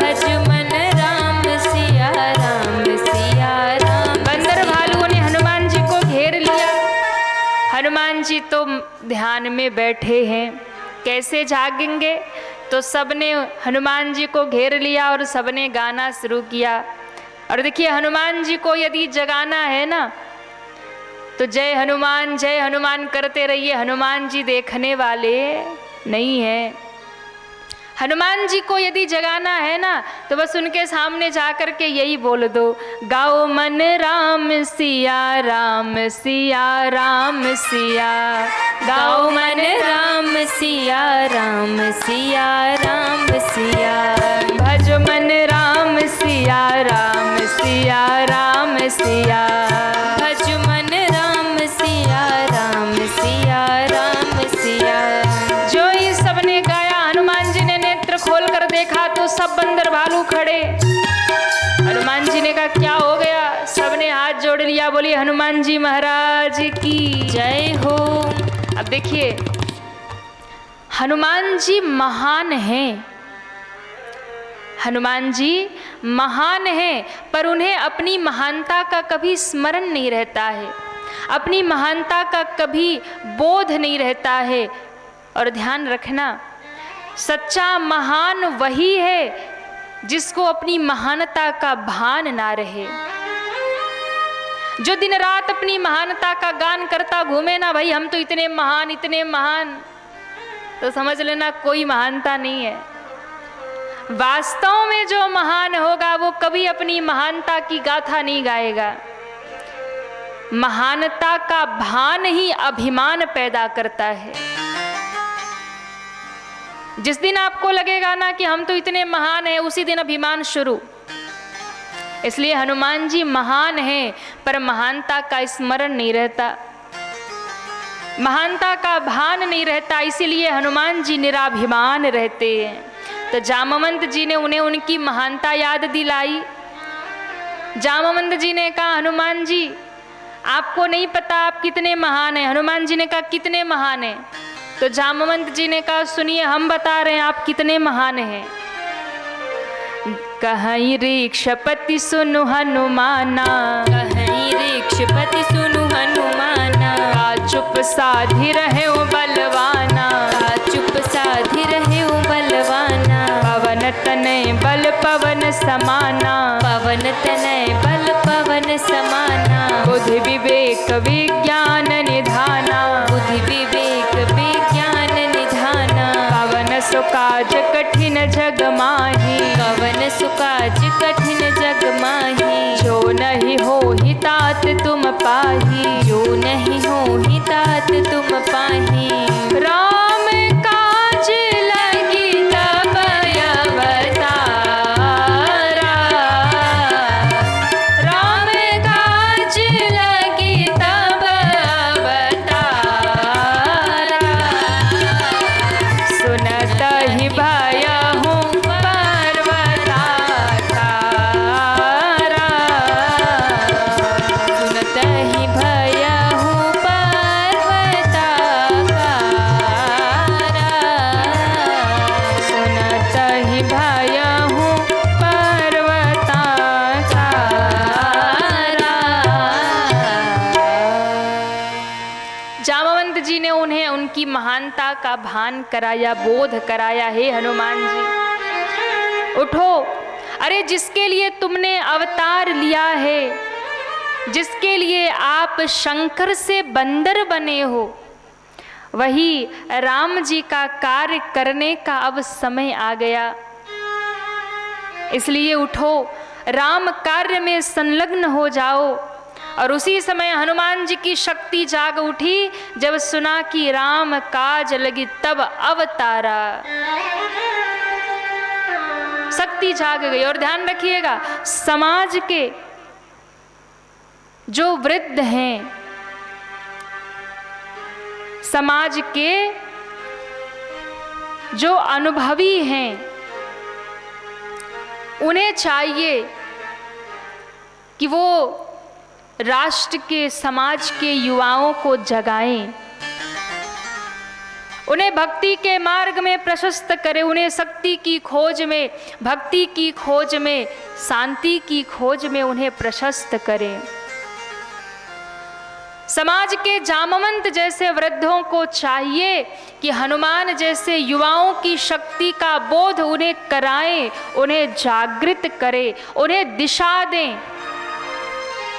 भजो मन राम सिया राम सिया राम। बंदर भालुओं ने हनुमान जी को घेर लिया। हनुमान जी तो ध्यान में बैठे हैं, कैसे जागेंगे? तो सबने हनुमान जी को घेर लिया और सबने गाना शुरू किया। और देखिए, हनुमान जी को यदि जगाना है ना तो जय हनुमान करते रहिए। हनुमान जी देखने वाले नहीं है। हनुमान जी को यदि जगाना है ना तो बस उनके सामने जाकर के यही बोल दो, गाओ मन राम सिया राम सिया राम सिया, गाओ मन राम सिया राम सिया राम सिया, भजो मन राम सिया राम सिया राम सिया, भजो मन राम सिया राम सिया राम सिया। जो ही सबने गाया, हनुमान जी ने नेत्र खोल कर देखा तो सब बंदर भालू खड़े। हनुमान जी ने कहा क्या हो गया? सबने हाथ जोड़ लिया, बोली हनुमान जी महाराज की जय हो। अब देखिए, हनुमान जी महान हैं, हनुमान जी महान हैं, पर उन्हें अपनी महानता का कभी स्मरण नहीं रहता है, अपनी महानता का कभी बोध नहीं रहता है। और ध्यान रखना, सच्चा महान वही है जिसको अपनी महानता का भान ना रहे। जो दिन रात अपनी महानता का गान करता घूमे ना, भाई हम तो इतने महान, तो समझ लेना कोई महानता नहीं है। वास्तव में जो महान होगा वो कभी अपनी महानता की गाथा नहीं गाएगा। महानता का भान ही अभिमान पैदा करता है। जिस दिन आपको लगेगा ना कि हम तो इतने महान हैं, उसी दिन अभिमान शुरू। इसलिए हनुमान जी महान हैं, पर महानता का स्मरण नहीं रहता, महानता का भान नहीं रहता, इसीलिए हनुमान जी निराभिमान रहते हैं। तो जामवंत जी ने उन्हें उनकी महानता याद दिलाई। जामवंत जी ने कहा हनुमान जी आपको नहीं पता आप कितने महान हैं। हनुमान जी ने कहा कितने महान हैं? तो जामवंत जी ने कहा सुनिए, हम बता रहे हैं आप कितने महान हैं। कहीं ऋक्षपति सुनु हनुमाना, कहीं ऋक्षपति सुनु हनुमाना, चुप साधी रहे बलवाना, चुप साधी रहे बलवाना, पवन तनय बल पवन समाना, पवन तनय बल पवन समाना, बुद्धि विवेक विज्ञान निधाना, बुद्धि विवेक विज्ञान निधाना, पवन सुकाज कठिन जग माही, पवन सुकाज कठिन जग माही, जो नहीं हो ही तात तुम पाही, जो नहीं हो ही तात तुम पाही। राम काज लगी तब अवतारा, राम काज लगी तब अवतारा, सुनत ही भयहु पर्वता तारा, उनकी महानता का भान कराया, बोध कराया। हे हनुमान जी उठो, अरे जिसके लिए तुमने अवतार लिया है, जिसके लिए आप शंकर से बंदर बने हो, वही राम जी का कार्य करने का अब समय आ गया। इसलिए उठो, राम कार्य में संलग्न हो जाओ। और उसी समय हनुमान जी की शक्ति जाग उठी, जब सुना कि राम काज लगी तब अवतारा। शक्ति जाग गई। और ध्यान रखिएगा, समाज के जो वृद्ध हैं, समाज के जो अनुभवी हैं, उन्हें चाहिए कि वो राष्ट्र के, समाज के युवाओं को जगाएं, उन्हें भक्ति के मार्ग में प्रशस्त करें, उन्हें शक्ति की खोज में, भक्ति की खोज में, शांति की खोज में उन्हें प्रशस्त करें। समाज के जामवंत जैसे वृद्धों को चाहिए कि हनुमान जैसे युवाओं की शक्ति का बोध उन्हें कराएं, उन्हें जागृत करें, उन्हें दिशा दें।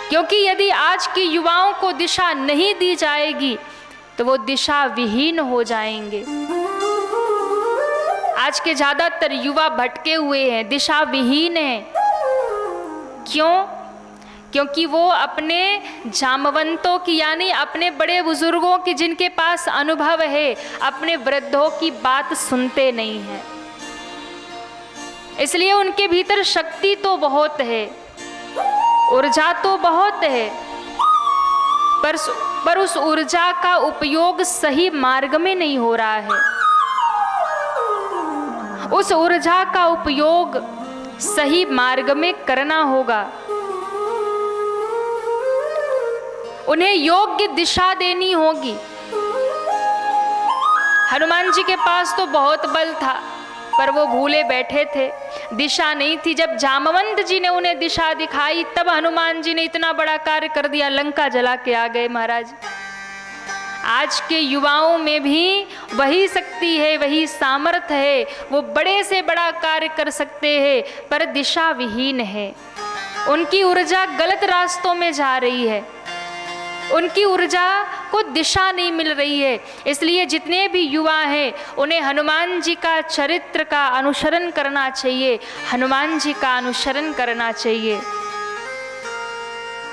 क्योंकि यदि आज की युवाओं को दिशा नहीं दी जाएगी तो वो दिशा विहीन हो जाएंगे। आज के ज्यादातर युवा भटके हुए हैं, दिशा विहीन हैं। क्यों? क्योंकि वो अपने जामवंतों की, यानी अपने बड़े बुजुर्गों की, जिनके पास अनुभव है, अपने वृद्धों की बात सुनते नहीं हैं। इसलिए उनके भीतर शक्ति तो बहुत है, ऊर्जा तो बहुत है, पर उस ऊर्जा का उपयोग सही मार्ग में नहीं हो रहा है। उस ऊर्जा का उपयोग सही मार्ग में करना होगा। उन्हें योग्य दिशा देनी होगी। हनुमान जी के पास तो बहुत बल था, पर वो भूले बैठे थे, दिशा नहीं थी। जब जामवंत जी ने उन्हें दिशा दिखाई, तब हनुमान जी ने इतना बड़ा कार्य कर दिया, लंका जला के आ गए महाराज। आज के युवाओं में भी वही शक्ति है, वही सामर्थ्य है, वो बड़े से बड़ा कार्य कर सकते हैं, पर दिशा विहीन है। उनकी ऊर्जा गलत रास्तों में जा रही है, उनकी ऊर्जा को दिशा नहीं मिल रही है। इसलिए जितने भी युवा हैं, उन्हें हनुमान जी का चरित्र का अनुसरण करना चाहिए, हनुमान जी का अनुसरण करना चाहिए।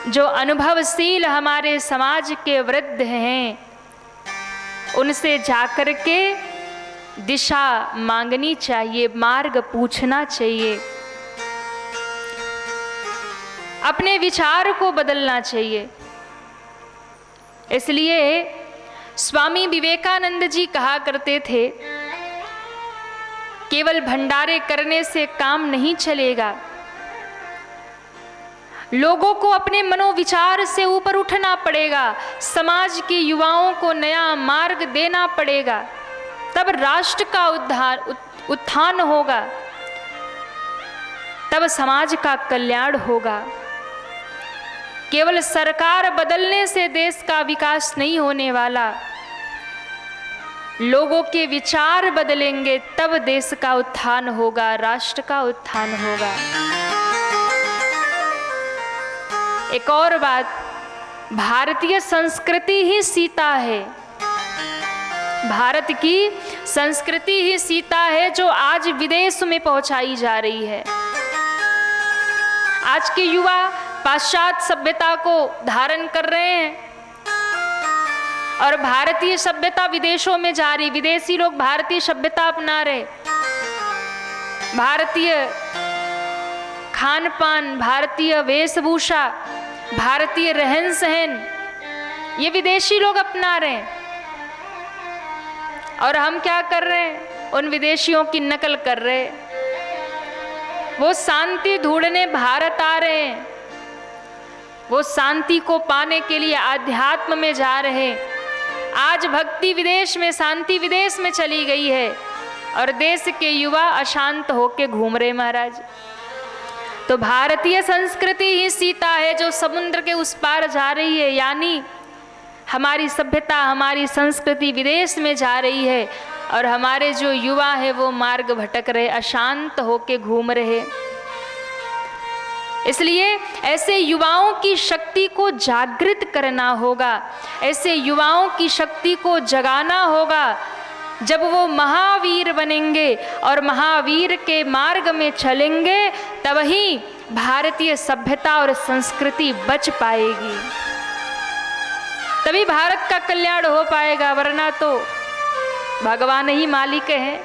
जो अनुभवशील हमारे समाज के वृद्ध हैं, उनसे जाकर के दिशा मांगनी चाहिए, मार्ग पूछना चाहिए, अपने विचार को बदलना चाहिए। इसलिए स्वामी विवेकानंद जी कहा करते थे, केवल भंडारे करने से काम नहीं चलेगा, लोगों को अपने मनोविचार से ऊपर उठना पड़ेगा, समाज के युवाओं को नया मार्ग देना पड़ेगा, तब राष्ट्र का उत्थान होगा, तब समाज का कल्याण होगा। केवल सरकार बदलने से देश का विकास नहीं होने वाला, लोगों के विचार बदलेंगे तब देश का उत्थान होगा, राष्ट्र का उत्थान होगा। एक और बात, भारतीय संस्कृति ही सीता है, भारत की संस्कृति ही सीता है, जो आज विदेश में पहुंचाई जा रही है। आज के युवा पाश्चात्य सभ्यता को धारण कर रहे हैं और भारतीय सभ्यता विदेशों में जा रही, विदेशी लोग भारतीय सभ्यता अपना रहे। भारतीय खान पान, भारतीय वेशभूषा, भारतीय रहन सहन, ये विदेशी लोग अपना रहे हैं। और हम क्या कर रहे हैं? उन विदेशियों की नकल कर रहे हैं। वो शांति ढूंढने भारत आ रहे हैं, वो शांति को पाने के लिए आध्यात्म में जा रहे हैं। आज भक्ति विदेश में, शांति विदेश में चली गई है और देश के युवा अशांत होके घूम रहे महाराज। तो भारतीय संस्कृति ही सीता है जो समुद्र के उस पार जा रही है, यानी हमारी सभ्यता, हमारी संस्कृति विदेश में जा रही है और हमारे जो युवा है वो मार्ग भटक रहे, अशांत होके घूम रहे। इसलिए ऐसे युवाओं की शक्ति को जागृत करना होगा, ऐसे युवाओं की शक्ति को जगाना होगा। जब वो महावीर बनेंगे और महावीर के मार्ग में चलेंगे, तब ही भारतीय सभ्यता और संस्कृति बच पाएगी, तभी भारत का कल्याण हो पाएगा, वरना तो भगवान ही मालिक है।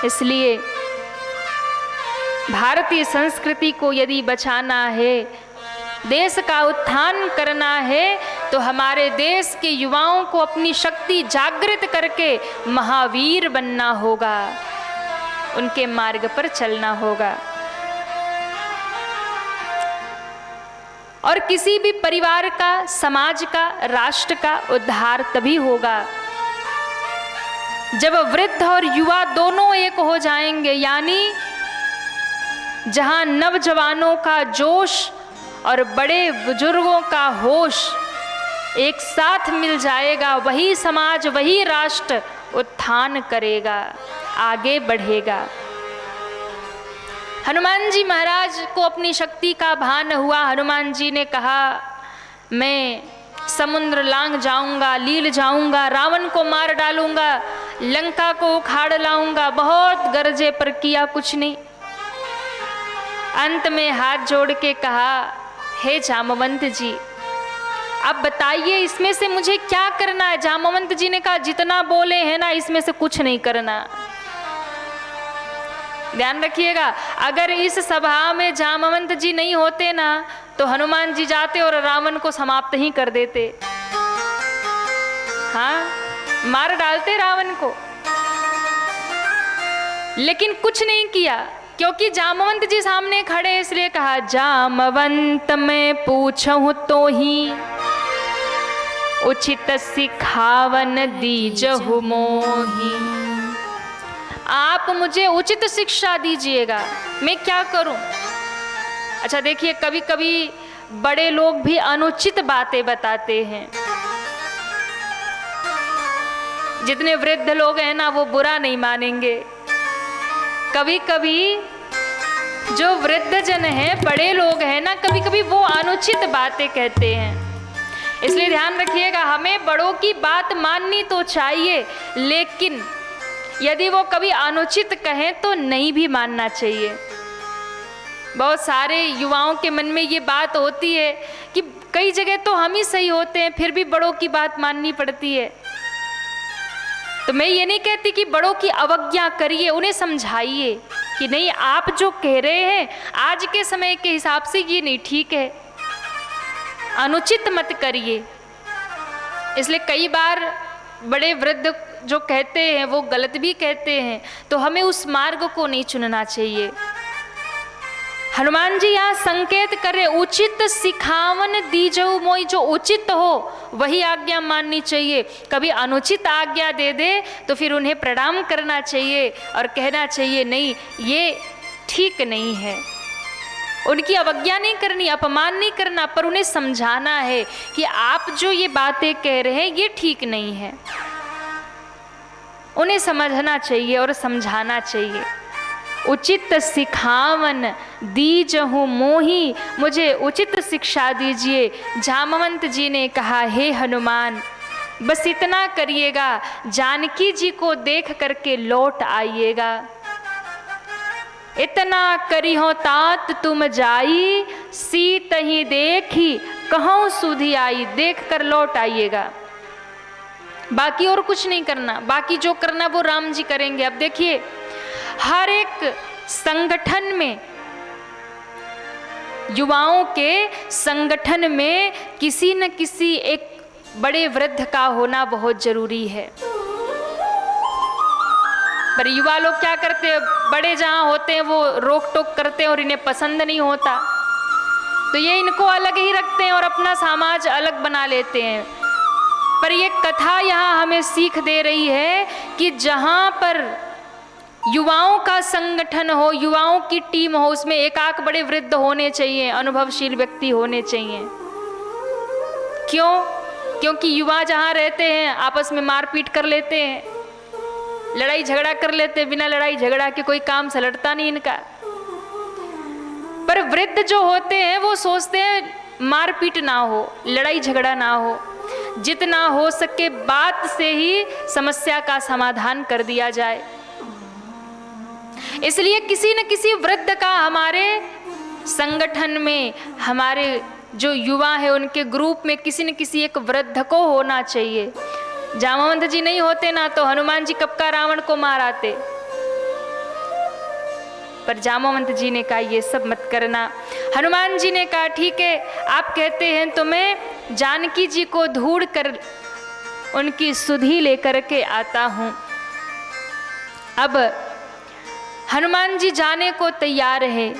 इसलिए भारतीय संस्कृति को यदि बचाना है, देश का उत्थान करना है, तो हमारे देश के युवाओं को अपनी शक्ति जागृत करके महावीर बनना होगा, उनके मार्ग पर चलना होगा। और किसी भी परिवार का, समाज का, राष्ट्र का उद्धार तभी होगा जब वृद्ध और युवा दोनों एक हो जाएंगे, यानी जहां नवजवानों का जोश और बड़े बुजुर्गों का होश एक साथ मिल जाएगा, वही समाज, वही राष्ट्र उत्थान करेगा, आगे बढ़ेगा। हनुमान जी महाराज को अपनी शक्ति का भान हुआ। हनुमान जी ने कहा, मैं समुद्र लांघ जाऊंगा, लील जाऊंगा, रावण को मार डालूंगा, लंका को उखाड़ लाऊंगा। बहुत गरजे पर किया कुछ नहीं। अंत में हाथ जोड़ के कहा, हे जामवंत जी, अब बताइए इसमें से मुझे क्या करना है। जामवंत जी ने कहा, जितना बोले हैं ना, इसमें से कुछ नहीं करना। ध्यान रखिएगा, अगर इस सभा में जामवंत जी नहीं होते ना, तो हनुमान जी जाते और रावण को समाप्त ही कर देते। हाँ, मार डालते रावण को, लेकिन कुछ नहीं किया, क्योंकि जामवंत जी सामने खड़े, इसलिए कहा, जामवंत मैं पूछूं तो ही उचित सिखावन दीजहु मोही। आप मुझे उचित शिक्षा दीजिएगा, मैं क्या करूं। अच्छा देखिए, कभी कभी बड़े लोग भी अनुचित बातें बताते हैं। जितने वृद्ध लोग हैं ना, वो बुरा नहीं मानेंगे। कभी कभी जो वृद्ध जन हैं, बड़े लोग हैं ना, कभी कभी वो अनुचित बातें कहते हैं। इसलिए ध्यान रखिएगा, हमें बड़ों की बात माननी तो चाहिए, लेकिन यदि वो कभी अनुचित कहें तो नहीं भी मानना चाहिए। बहुत सारे युवाओं के मन में ये बात होती है कि कई जगह तो हम ही सही होते हैं, फिर भी बड़ों की बात माननी पड़ती है। तो मैं ये नहीं कहती कि बड़ों की अवज्ञा करिए, उन्हें समझाइए कि नहीं, आप जो कह रहे हैं आज के समय के हिसाब से ये नहीं ठीक है, अनुचित मत करिए। इसलिए कई बार बड़े वृद्ध जो कहते हैं वो गलत भी कहते हैं, तो हमें उस मार्ग को नहीं चुनना चाहिए। हनुमान जी यहाँ संकेत करे, उचित सिखावन दीजहु मोहि, जो उचित हो वही आज्ञा माननी चाहिए। कभी अनुचित आज्ञा दे दे तो फिर उन्हें प्रणाम करना चाहिए और कहना चाहिए, नहीं ये ठीक नहीं है। उनकी अवज्ञा नहीं करनी, अपमान नहीं करना, पर उन्हें समझाना है कि आप जो ये बातें कह रहे हैं ये ठीक नहीं है। उन्हें समझना चाहिए और समझाना चाहिए। उचित सिखावन दीजहु मोहि, मुझे उचित शिक्षा दीजिए। जामवंत जी ने कहा, हे हनुमान, बस इतना करिएगा, जानकी जी को देख करके लौट आइएगा। इतना करी हो तात तुम जाई, सीत ही देखी कहूँ सुधी आई। देख कर लौट आइएगा, बाकी और कुछ नहीं करना। बाकी जो करना वो राम जी करेंगे। अब देखिए, हर एक संगठन में, युवाओं के संगठन में किसी न किसी एक बड़े वृद्ध का होना बहुत जरूरी है। पर युवा लोग क्या करते हैं, बड़े जहाँ होते हैं वो रोक टोक करते हैं और इन्हें पसंद नहीं होता, तो ये इनको अलग ही रखते हैं और अपना समाज अलग बना लेते हैं। पर ये कथा यहाँ हमें सीख दे रही है कि जहाँ पर युवाओं का संगठन हो, युवाओं की टीम हो, उसमें एकाक बड़े वृद्ध होने चाहिए, अनुभवशील व्यक्ति होने चाहिए। क्यों? क्योंकि युवा जहाँ रहते हैं आपस में मारपीट कर लेते हैं, लड़ाई झगड़ा कर लेते हैं, बिना लड़ाई झगड़ा के कोई काम सलटता नहीं इनका। पर वृद्ध जो होते हैं वो सोचते हैं मारपीट ना हो, लड़ाई झगड़ा ना हो, जितना हो सके बात से ही समस्या का समाधान कर दिया जाए। इसलिए किसी न किसी वृद्ध का हमारे संगठन में, हमारे जो युवा है उनके ग्रुप में किसी न किसी एक वृद्ध को होना चाहिए। जामवंत जी नहीं होते ना तो हनुमान जी कब का रावण को मार आते, पर जामवंत जी ने कहा ये सब मत करना। हनुमान जी ने कहा ठीक है, आप कहते हैं तो मैं जानकी जी को ढूंढ कर उनकी सुधि लेकर के आता हूं। अब हनुमान जी जाने को तैयार है।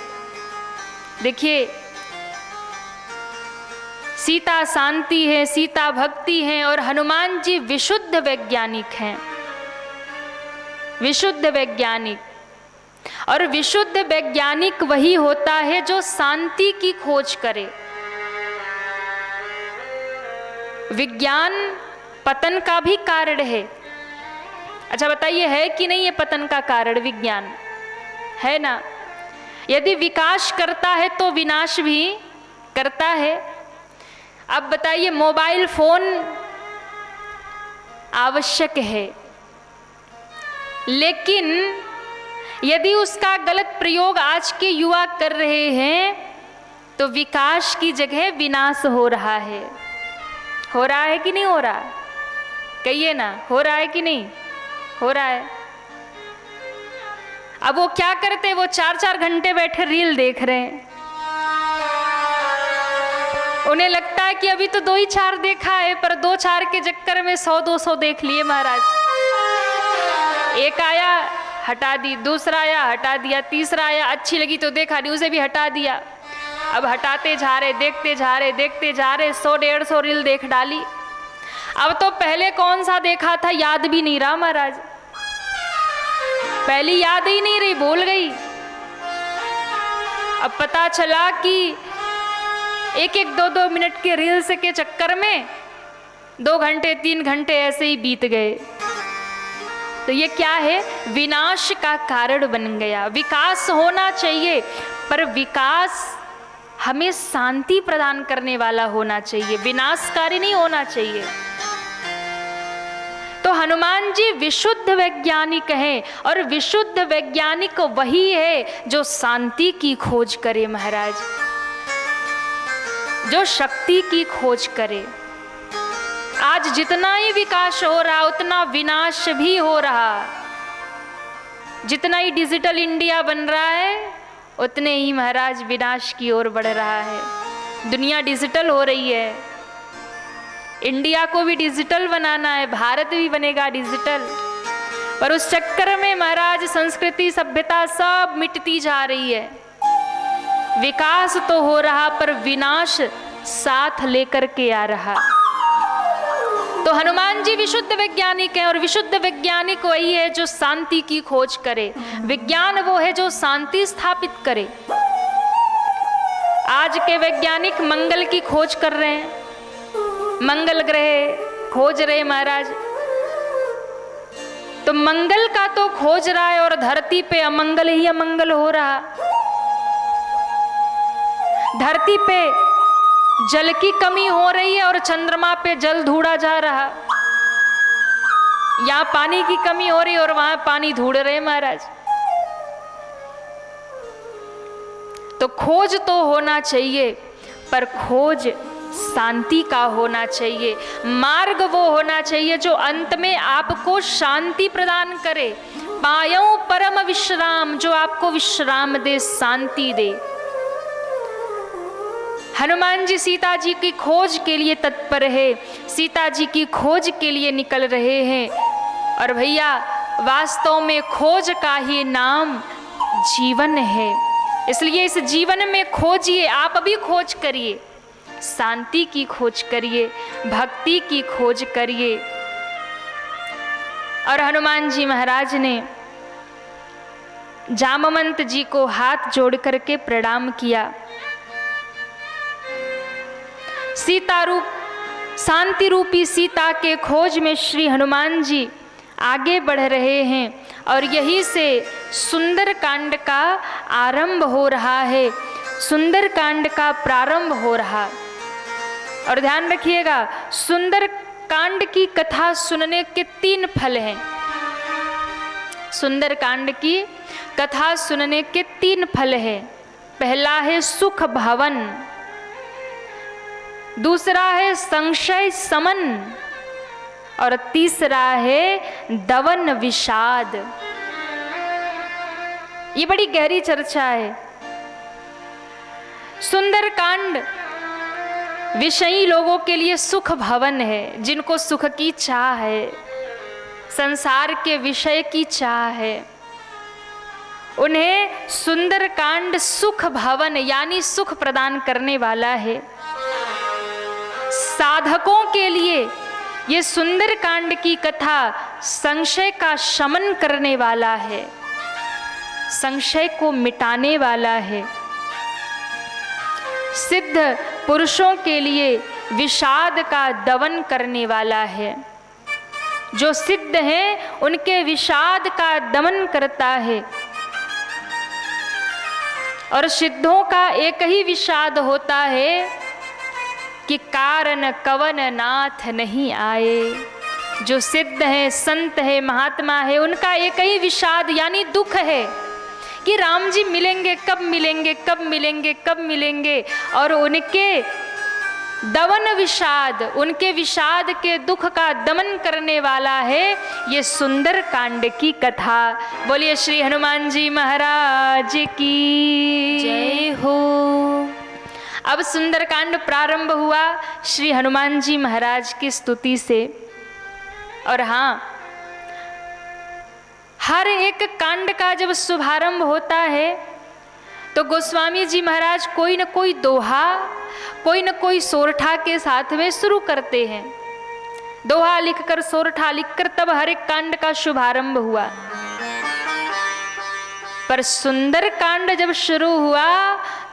देखिए, सीता शांति है, सीता भक्ति है, और हनुमान जी विशुद्ध वैज्ञानिक हैं, विशुद्ध वैज्ञानिक। और विशुद्ध वैज्ञानिक वही होता है जो शांति की खोज करे। विज्ञान पतन का भी कारण है। अच्छा बताइए, है कि नहीं ये पतन का कारण? विज्ञान है ना। यदि विकास करता है तो विनाश भी करता है। अब बताइए, मोबाइल फोन आवश्यक है, लेकिन यदि उसका गलत प्रयोग आज के युवा कर रहे हैं तो विकास की जगह विनाश हो रहा है। हो रहा है कि नहीं हो रहा? कहिए ना, हो रहा है कि नहीं हो रहा है? अब वो क्या करते, वो 4-4 घंटे बैठे रील देख रहे हैं। उन्हें लगता है कि अभी तो 2 ही 4 देखा है, पर 2-4 के चक्कर में 100-200 देख लिए महाराज। एक आया हटा दी, दूसरा आया हटा दिया, तीसरा आया अच्छी लगी तो देखा नहीं, उसे भी हटा दिया। अब हटाते जा रहे, देखते जा रहे, देखते जा रहे, 100-150 रील देख डाली। अब तो पहले कौन सा देखा था याद भी नहीं रहा महाराज, पहली याद ही नहीं रही, भूल गई। अब पता चला कि 1-1, 2-2 मिनट के रील्स के चक्कर में 2 घंटे 3 घंटे ऐसे ही बीत गए। तो ये क्या है? विनाश का कारण बन गया। विकास होना चाहिए, पर विकास हमें शांति प्रदान करने वाला होना चाहिए, विनाशकारी नहीं होना चाहिए। तो हनुमान जी विशुद्ध वैज्ञानिक हैं, और विशुद्ध वैज्ञानिक वही है जो शांति की खोज करे महाराज, जो शक्ति की खोज करे। आज जितना ही विकास हो रहा उतना विनाश भी हो रहा, जितना ही डिजिटल इंडिया बन रहा है उतने ही महाराज विनाश की ओर बढ़ रहा है। दुनिया डिजिटल हो रही है, इंडिया को भी डिजिटल बनाना है, भारत भी बनेगा डिजिटल, पर उस चक्कर में महाराज संस्कृति सभ्यता सब मिटती जा रही है। विकास तो हो रहा पर विनाश साथ लेकर के आ रहा। तो हनुमान जी विशुद्ध वैज्ञानिक हैं, और विशुद्ध वैज्ञानिक वही है जो शांति की खोज करे। विज्ञान वो है जो शांति स्थापित करे। आज के वैज्ञानिक मंगल की खोज कर रहे हैं, मंगल ग्रह खोज रहे महाराज। तो मंगल का तो खोज रहा है और धरती पे अमंगल ही अमंगल हो रहा। धरती पे जल की कमी हो रही है और चंद्रमा पे जल ढूंढा जा रहा। यहाँ पानी की कमी हो रही है और वहां पानी ढूंढ रहे महाराज। तो खोज तो होना चाहिए, पर खोज शांति का होना चाहिए। मार्ग वो होना चाहिए जो अंत में आपको शांति प्रदान करे। पायो परम विश्राम, जो आपको विश्राम दे, शांति दे। हनुमान जी सीता जी की खोज के लिए तत्पर है, सीता जी की खोज के लिए निकल रहे हैं। और भैया वास्तव में खोज का ही नाम जीवन है। इसलिए इस जीवन में खोजिए, आप भी खोज करिए, शांति की खोज करिए, भक्ति की खोज करिए। और हनुमान जी महाराज ने जामवंत जी को हाथ जोड़ करके प्रणाम किया। सीता रूप शांति रूपी सीता के खोज में श्री हनुमान जी आगे बढ़ रहे हैं और यहीं से सुंदर कांड का आरंभ हो रहा है, सुंदर कांड का प्रारंभ हो रहा। और ध्यान रखिएगा, सुंदर कांड की कथा सुनने के 3 फल हैं। सुंदर कांड की कथा सुनने के 3 फल हैं। पहला है सुख भवन, दूसरा है संशय समन और तीसरा है दवन विषाद। ये बड़ी गहरी चर्चा है। सुंदर कांड विषयी लोगों के लिए सुख भवन है, जिनको सुख की चाह है, संसार के विषय की चाह है, उन्हें सुंदर कांड सुख भवन यानी सुख प्रदान करने वाला है। साधकों के लिए ये सुंदर कांड की कथा संशय का शमन करने वाला है, संशय को मिटाने वाला है। सिद्ध पुरुषों के लिए विषाद का दमन करने वाला है। जो सिद्ध हैं उनके विषाद का दमन करता है। और सिद्धों का एक ही विषाद होता है कि कारण कवन नाथ नहीं आए। जो सिद्ध है, संत है, महात्मा है, उनका एक ही विषाद यानी दुख है कि राम जी मिलेंगे, कब मिलेंगे, कब मिलेंगे, कब मिलेंगे। और उनके दमन विषाद, उनके विषाद के दुख का दमन करने वाला है ये सुंदर कांड की कथा। बोलिए श्री हनुमान जी महाराज की जय हो। अब सुंदर कांड प्रारंभ हुआ श्री हनुमान जी महाराज की स्तुति से। और हाँ, हर एक कांड का जब शुभारंभ होता है तो गोस्वामी जी महाराज कोई न कोई दोहा, कोई न कोई सोरठा के साथ में शुरू करते हैं। दोहा लिखकर, सोरठा लिखकर तब हर एक कांड का शुभारंभ हुआ। पर सुंदर कांड जब शुरू हुआ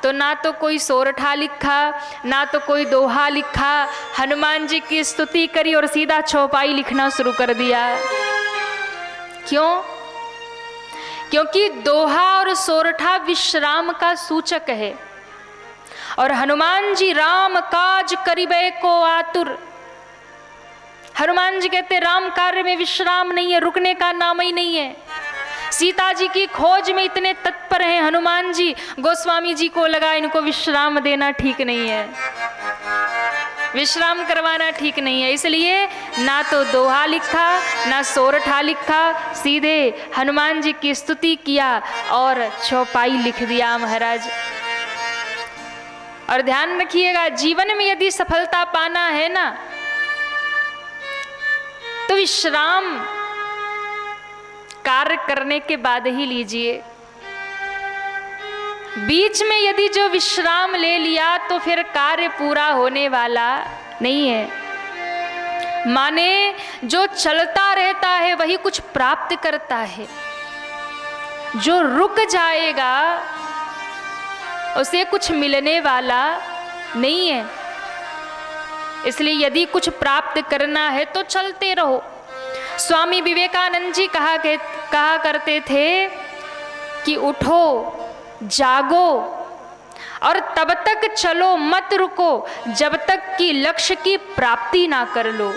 तो ना तो कोई सोरठा लिखा, ना तो कोई दोहा लिखा। हनुमान जी की स्तुति करी और सीधा चौपाई लिखना शुरू कर दिया। क्यों? क्योंकि दोहा और सोरठा विश्राम का सूचक है और हनुमान जी राम काज करिबे को आतुर। हनुमान जी कहते राम कार्य में विश्राम नहीं है, रुकने का नाम ही नहीं है। सीता जी की खोज में इतने तत्पर हैं हनुमान जी, गोस्वामी जी को लगा इनको विश्राम देना ठीक नहीं है, विश्राम करवाना ठीक नहीं है। इसलिए ना तो दोहा लिखा, ना सोरठा लिखा, सीधे हनुमान जी की स्तुति किया और चौपाई लिख दिया महाराज। और ध्यान रखिएगा, जीवन में यदि सफलता पाना है ना तो विश्राम कार्य करने के बाद ही लीजिए। बीच में यदि जो विश्राम ले लिया तो फिर कार्य पूरा होने वाला नहीं है। माने जो चलता रहता है वही कुछ प्राप्त करता है, जो रुक जाएगा उसे कुछ मिलने वाला नहीं है। इसलिए यदि कुछ प्राप्त करना है तो चलते रहो। स्वामी विवेकानंद जी कहा करते थे कि उठो, जागो और तब तक चलो, मत रुको जब तक कि लक्ष्य की प्राप्ति ना कर लो।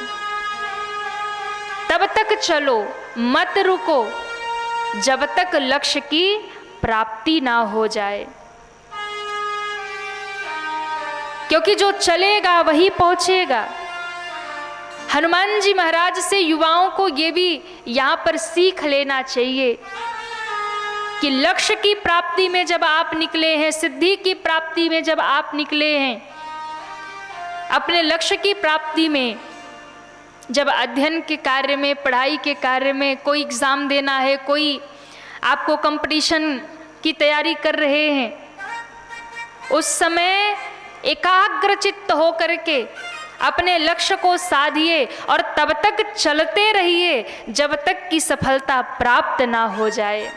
तब तक चलो, मत रुको जब तक लक्ष्य की प्राप्ति ना हो जाए। क्योंकि जो चलेगा वही पहुंचेगा। हनुमान जी महाराज से युवाओं को ये भी यहाँ पर सीख लेना चाहिए कि लक्ष्य की प्राप्ति में जब आप निकले हैं, सिद्धि की प्राप्ति में जब आप निकले हैं, अपने लक्ष्य की प्राप्ति में, जब अध्ययन के कार्य में, पढ़ाई के कार्य में, कोई एग्ज़ाम देना है, कोई आपको कंपटीशन की तैयारी कर रहे हैं, उस समय एकाग्र चित्त हो करके अपने लक्ष्य को साधिए और तब तक चलते रहिए जब तक कि सफलता प्राप्त ना हो जाए।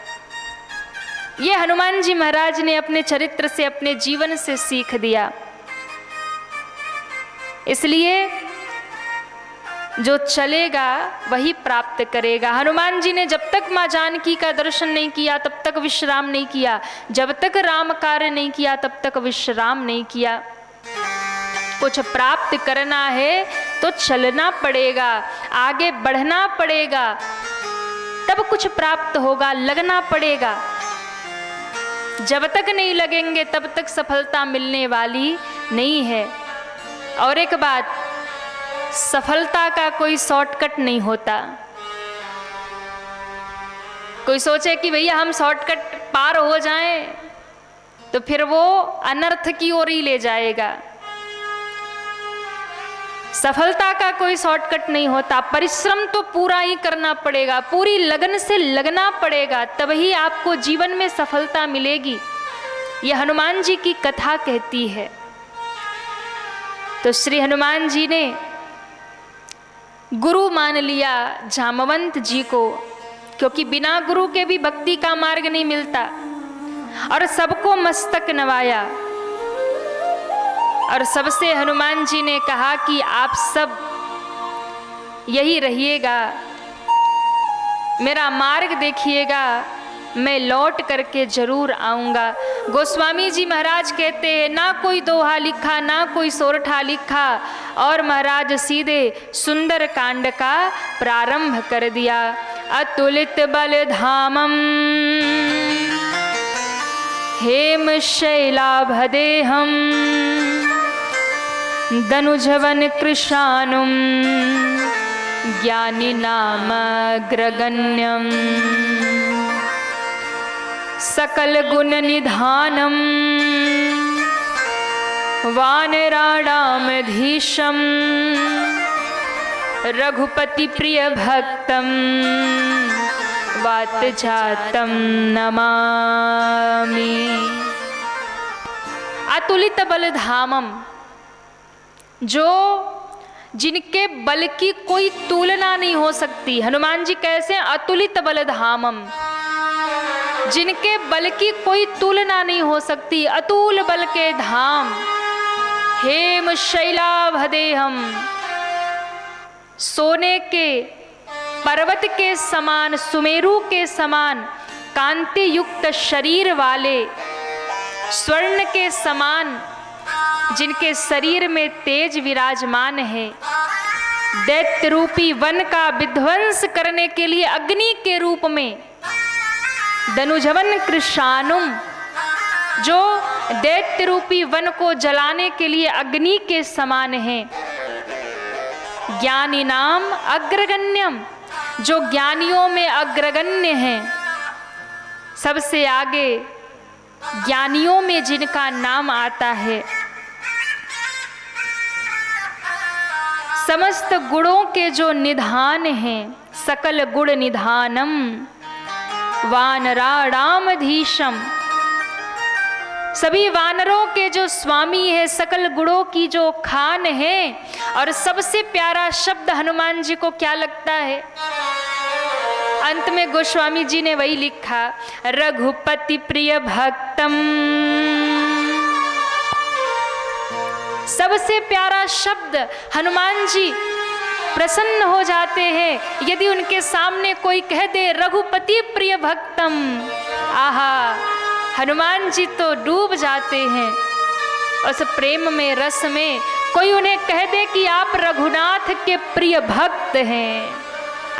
ये हनुमान जी महाराज ने अपने चरित्र से, अपने जीवन से सीख दिया। इसलिए जो चलेगा वही प्राप्त करेगा। हनुमान जी ने जब तक माँ जानकी का दर्शन नहीं किया तब तक विश्राम नहीं किया, जब तक राम कार्य नहीं किया तब तक विश्राम नहीं किया। कुछ प्राप्त करना है तो चलना पड़ेगा, आगे बढ़ना पड़ेगा, तब कुछ प्राप्त होगा, लगना पड़ेगा। जब तक नहीं लगेंगे तब तक सफलता मिलने वाली नहीं है। और एक बात, सफलता का कोई शॉर्टकट नहीं होता। कोई सोचे कि भैया हम शॉर्टकट पार हो जाएं तो फिर वो अनर्थ की ओर ही ले जाएगा। सफलता का कोई शॉर्टकट नहीं होता, परिश्रम तो पूरा ही करना पड़ेगा, पूरी लगन से लगना पड़ेगा, तभी आपको जीवन में सफलता मिलेगी। यह हनुमान जी की कथा कहती है। तो श्री हनुमान जी ने गुरु मान लिया जामवंत जी को, क्योंकि बिना गुरु के भी भक्ति का मार्ग नहीं मिलता, और सबको मस्तक नवाया। और सबसे हनुमान जी ने कहा कि आप सब यही रहिएगा, मेरा मार्ग देखिएगा, मैं लौट करके जरूर आऊँगा। गोस्वामी जी महाराज कहते हैं, ना कोई दोहा लिखा ना कोई सोरठा लिखा, और महाराज सीधे सुंदर कांड का प्रारंभ कर दिया। अतुलित बल धामम हेम शैलाभदेहम दनुजवन कृशानुम ज्ञानी नाम अग्रगण्यम सकल गुण निधानम वानराणामधीशम रघुपति प्रिय भक्तम वातजातम नमामि। अतुलित बल धामम, जो जिनके बल की कोई तुलना नहीं हो सकती। हनुमान जी कैसे? अतुलित बल धामम, जिनके बल की कोई तुलना नहीं हो सकती, अतुल बल के धाम। हेम शैलाभदेहम, सोने के पर्वत के समान, सुमेरु के समान कांति युक्त शरीर वाले, स्वर्ण के समान जिनके शरीर में तेज विराजमान है, दैत्य रूपी वन का विध्वंस करने के लिए अग्नि के रूप में दनुजवन कृशानुम, जो दैत्य रूपी वन को जलाने के लिए अग्नि के समान है। ज्ञानी नाम अग्रगण्यम, जो ज्ञानियों में अग्रगण्य हैं, सबसे आगे ज्ञानियों में जिनका नाम आता है। समस्त गुणों के जो निधान हैं, सकल गुण निधानम वानराणामधीशम, सभी वानरों के जो स्वामी है, सकल गुणों की जो खान है। और सबसे प्यारा शब्द हनुमान जी को क्या लगता है? अंत में गोस्वामी जी ने वही लिखा, रघुपति प्रिय भक्तम। सबसे प्यारा शब्द, हनुमान जी प्रसन्न हो जाते हैं यदि उनके सामने कोई कह दे रघुपति प्रिय भक्तम। आहा, हनुमान जी तो डूब जाते हैं उस प्रेम में, रस में। कोई उन्हें कह दे कि आप रघुनाथ के प्रिय भक्त हैं,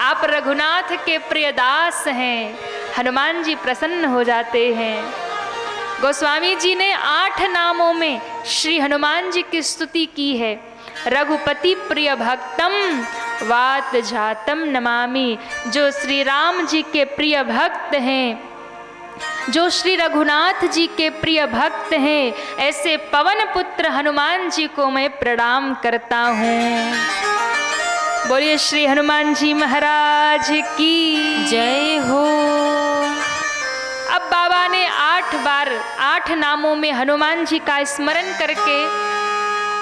आप रघुनाथ के प्रिय दास हैं, हनुमान जी प्रसन्न हो जाते हैं। गोस्वामी जी ने 8 नामों में श्री हनुमान जी की स्तुति की है। रघुपति प्रिय भक्तम वात जातम नमामि, जो श्री राम जी के प्रिय भक्त हैं, जो श्री रघुनाथ जी के प्रिय भक्त हैं, ऐसे पवन पुत्र हनुमान जी को मैं प्रणाम करता हूँ। बोलिए श्री हनुमान जी महाराज की जय हो। अब बाबा ने 8 बार 8 नामों में हनुमान जी का स्मरण करके,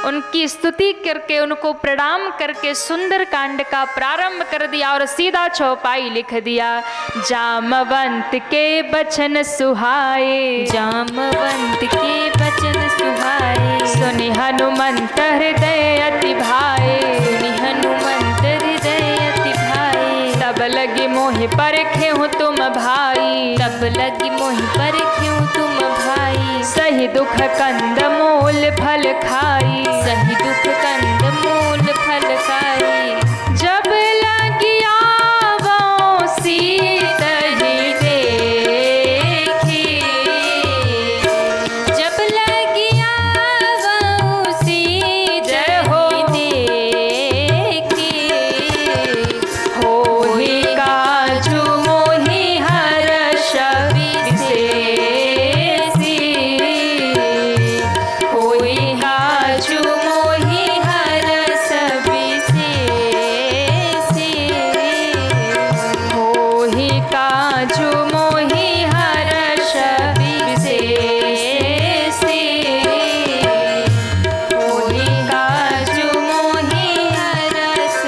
उनकी स्तुति करके, उनको प्रणाम करके सुंदर कांड का प्रारंभ कर दिया और सीधा चौपाई लिख दिया। जामवंत के बचन सुहाए, जामवंत के बचन सुहाए, सुनि हनुमंत हृदय अति भाए, सुनि हनुमंत लागी मोहि पर क्यों तुम भाई। सही दुख कंद मूल फल खाई, सही दुख कंद मूल फल खाई। जब लगी आवो सीत ही देखी, जब लगी आवो सीत जय हो देखी। होई काजू मोहि हर्ष विशेषी, होई काजू मोहि हरस विशेषी। होई काजू मोहि हर्ष विशेषी, होई काजू मोहि हरस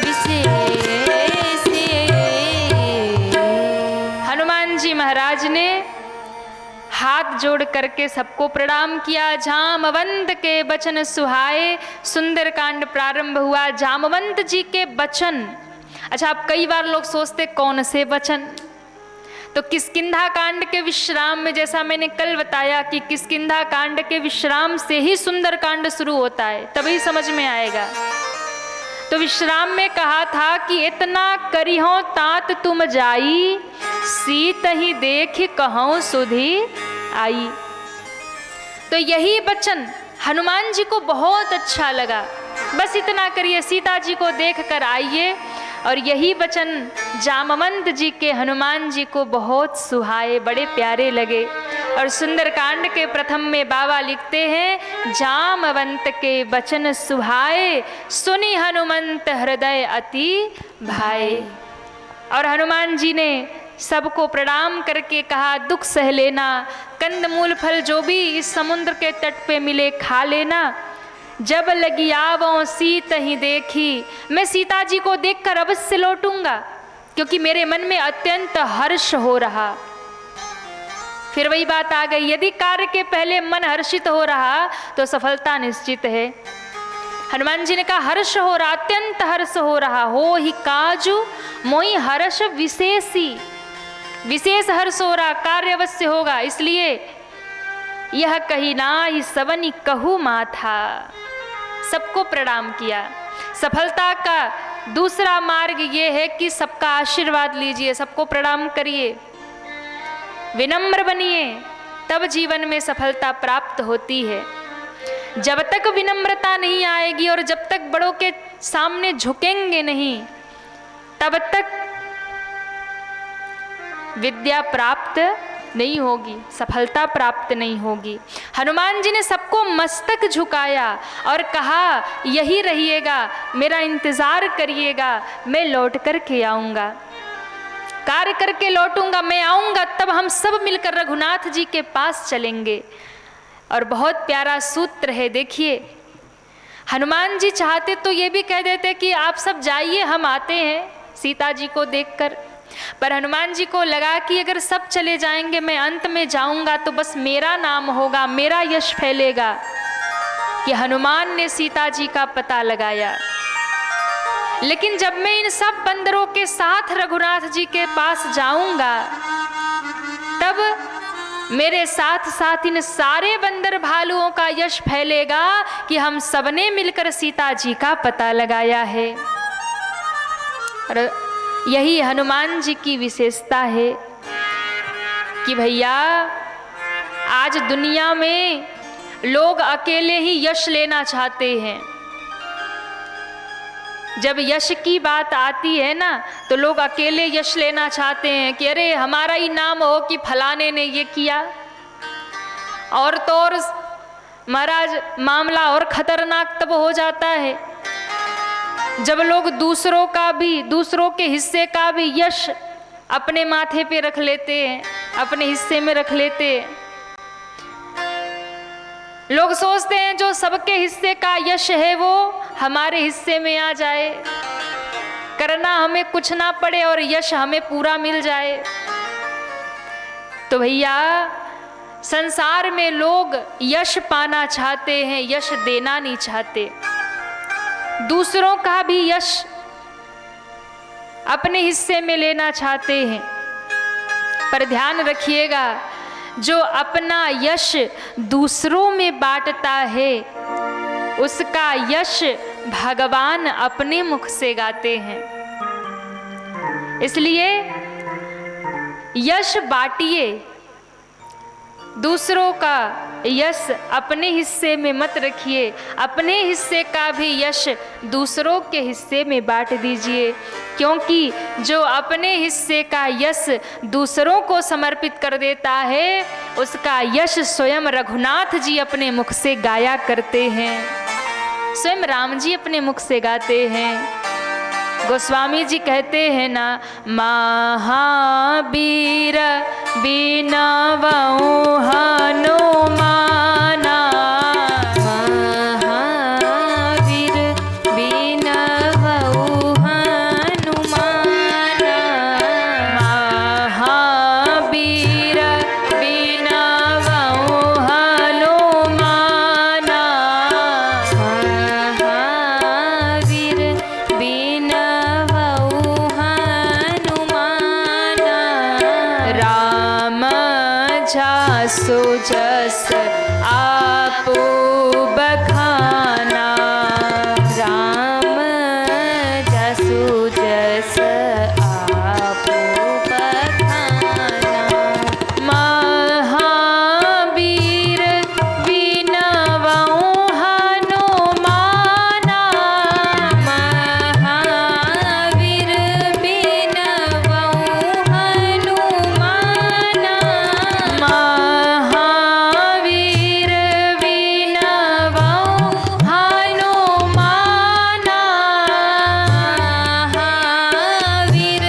विशेषी। हनुमान जी महाराज ने हाथ जोड़ करके सबको प्रणाम किया। जामवंत के वचन सुहाए, सुंदरकांड प्रारंभ हुआ। जामवंत जी के वचन, अच्छा अब कई बार लोग सोचते कौन से वचन, तो किष्किंधा कांड के विश्राम में, जैसा मैंने कल बताया कि किष्किंधा कांड के विश्राम से ही सुंदरकांड शुरू होता है, तभी समझ में आएगा। तो विश्राम में कहा था कि इतना करिहो तात तुम जाई, सीत ही देख कहूँ सुधी आई। तो यही वचन हनुमान जी को बहुत अच्छा लगा, बस इतना करिए, सीता जी को देख कर आइए। और यही वचन जामवंत जी के हनुमान जी को बहुत सुहाए, बड़े प्यारे लगे। और सुंदरकांड के प्रथम में बाबा लिखते हैं, जामवंत के वचन सुहाए, सुनी हनुमंत हृदय अति भाए। और हनुमान जी ने सबको प्रणाम करके कहा, दुख सह लेना, कंदमूल फल जो भी इस समुद्र के तट पे मिले खा लेना। जब लगी आवो सीत ही देखी, मैं सीता जी को देखकर अवश्य लौटूंगा, क्योंकि मेरे मन में अत्यंत हर्ष हो रहा। फिर वही बात आ गई, यदि कार्य के पहले मन हर्षित हो रहा तो सफलता निश्चित है। हनुमान जी ने कहा हर्ष हो रहा, अत्यंत हर्ष हो रहा, हो ही काजू मोहि हर्ष विशेषी, विशेष हर्ष हो रहा, कार्य अवश्य होगा। इसलिए यह कही ना ही सबनी कहू माथा, सबको प्रणाम किया। सफलता का दूसरा मार्ग ये है कि सबका आशीर्वाद लीजिए, सबको प्रणाम करिए, विनम्र बनिए, तब जीवन में सफलता प्राप्त होती है। जब तक विनम्रता नहीं आएगी और जब तक बड़ों के सामने झुकेंगे नहीं, तब तक विद्या प्राप्त नहीं होगी, सफलता प्राप्त नहीं होगी। हनुमान जी ने सबको मस्तक झुकाया और कहा यही रहिएगा, मेरा इंतजार करिएगा, मैं लौट कर के आऊँगा, कार्य करके लौटूंगा, मैं आऊँगा, तब हम सब मिलकर रघुनाथ जी के पास चलेंगे। और बहुत प्यारा सूत्र है, देखिए हनुमान जी चाहते तो ये भी कह देते कि आप सब जाइए, हम आते हैं सीता जी को देखकर, पर हनुमान जी को लगा कि अगर सब चले जाएंगे, मैं अंत में जाऊंगा तो बस मेरा नाम होगा, मेरा यश फैलेगा कि हनुमान ने सीता जी का पता लगाया। लेकिन जब मैं इन सब बंदरों के साथ रघुनाथ जी के पास जाऊंगा, तब मेरे साथ साथ इन सारे बंदर भालुओं का यश फैलेगा कि हम सबने मिलकर सीता जी का पता लगाया है। और यही हनुमान जी की विशेषता है कि भैया आज दुनिया में लोग अकेले ही यश लेना चाहते हैं। जब यश की बात आती है ना, तो लोग अकेले यश लेना चाहते हैं कि अरे हमारा ही नाम हो कि फलाने ने ये किया। और तो और महाराज मामला और खतरनाक तब हो जाता है जब लोग दूसरों का भी, दूसरों के हिस्से का भी यश अपने माथे पे रख लेते हैं, अपने हिस्से में रख लेते हैं। लोग सोचते हैं जो सबके हिस्से का यश है वो हमारे हिस्से में आ जाए, करना हमें कुछ ना पड़े और यश हमें पूरा मिल जाए। तो भैया संसार में लोग यश पाना चाहते हैं, यश देना नहीं चाहते। दूसरों का भी यश अपने हिस्से में लेना चाहते हैं। पर ध्यान रखिएगा, जो अपना यश दूसरों में बांटता है उसका यश भगवान अपने मुख से गाते हैं। इसलिए यश बांटिए, दूसरों का यश अपने हिस्से में मत रखिए, अपने हिस्से का भी यश दूसरों के हिस्से में बांट दीजिए, क्योंकि जो अपने हिस्से का यश दूसरों को समर्पित कर देता है उसका यश स्वयं रघुनाथ जी अपने मुख से गाया करते हैं, स्वयं राम जी अपने मुख से गाते हैं। गोस्वामी जी कहते हैं ना, महावीर बिनवऊ हनुमाना, महावीर बिनवऊ हनुमाना, महावीर बिनवऊ हनुमाना, महावीर बिनवऊ हनुमाना, राम जासु जस आपो बखाना, राम जसु जस आपो बखाना, महावीर बिनवऊ हनुमाना, महावीर बिनवऊ हनुमाना, महावीर बिनवऊ हनुमाना, महावीर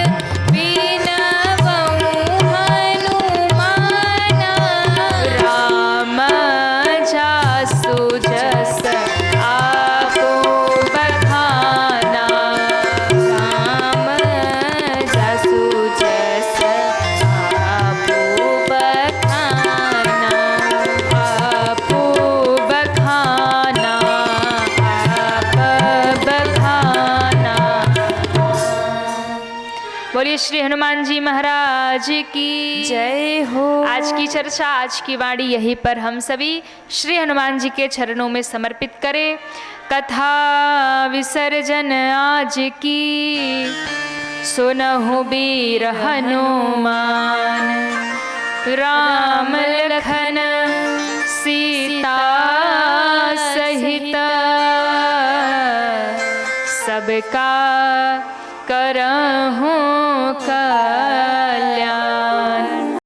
बिनवऊ हनुमाना, राम जासु जस आपो बखाना, राम जसु जस आपो बखाना, आपो बखाना, आप बखाना। बोलिए श्री हनुमान जी महाराज की जय हो। आज की चर्चा, आज की वाणी यहीं पर हम सभी श्री हनुमान जी के चरणों में समर्पित करें। कथा विसर्जन आज की सुनहु वीर हनुमान, राम लखन सीता सहित सबका करहूँ कल्याण।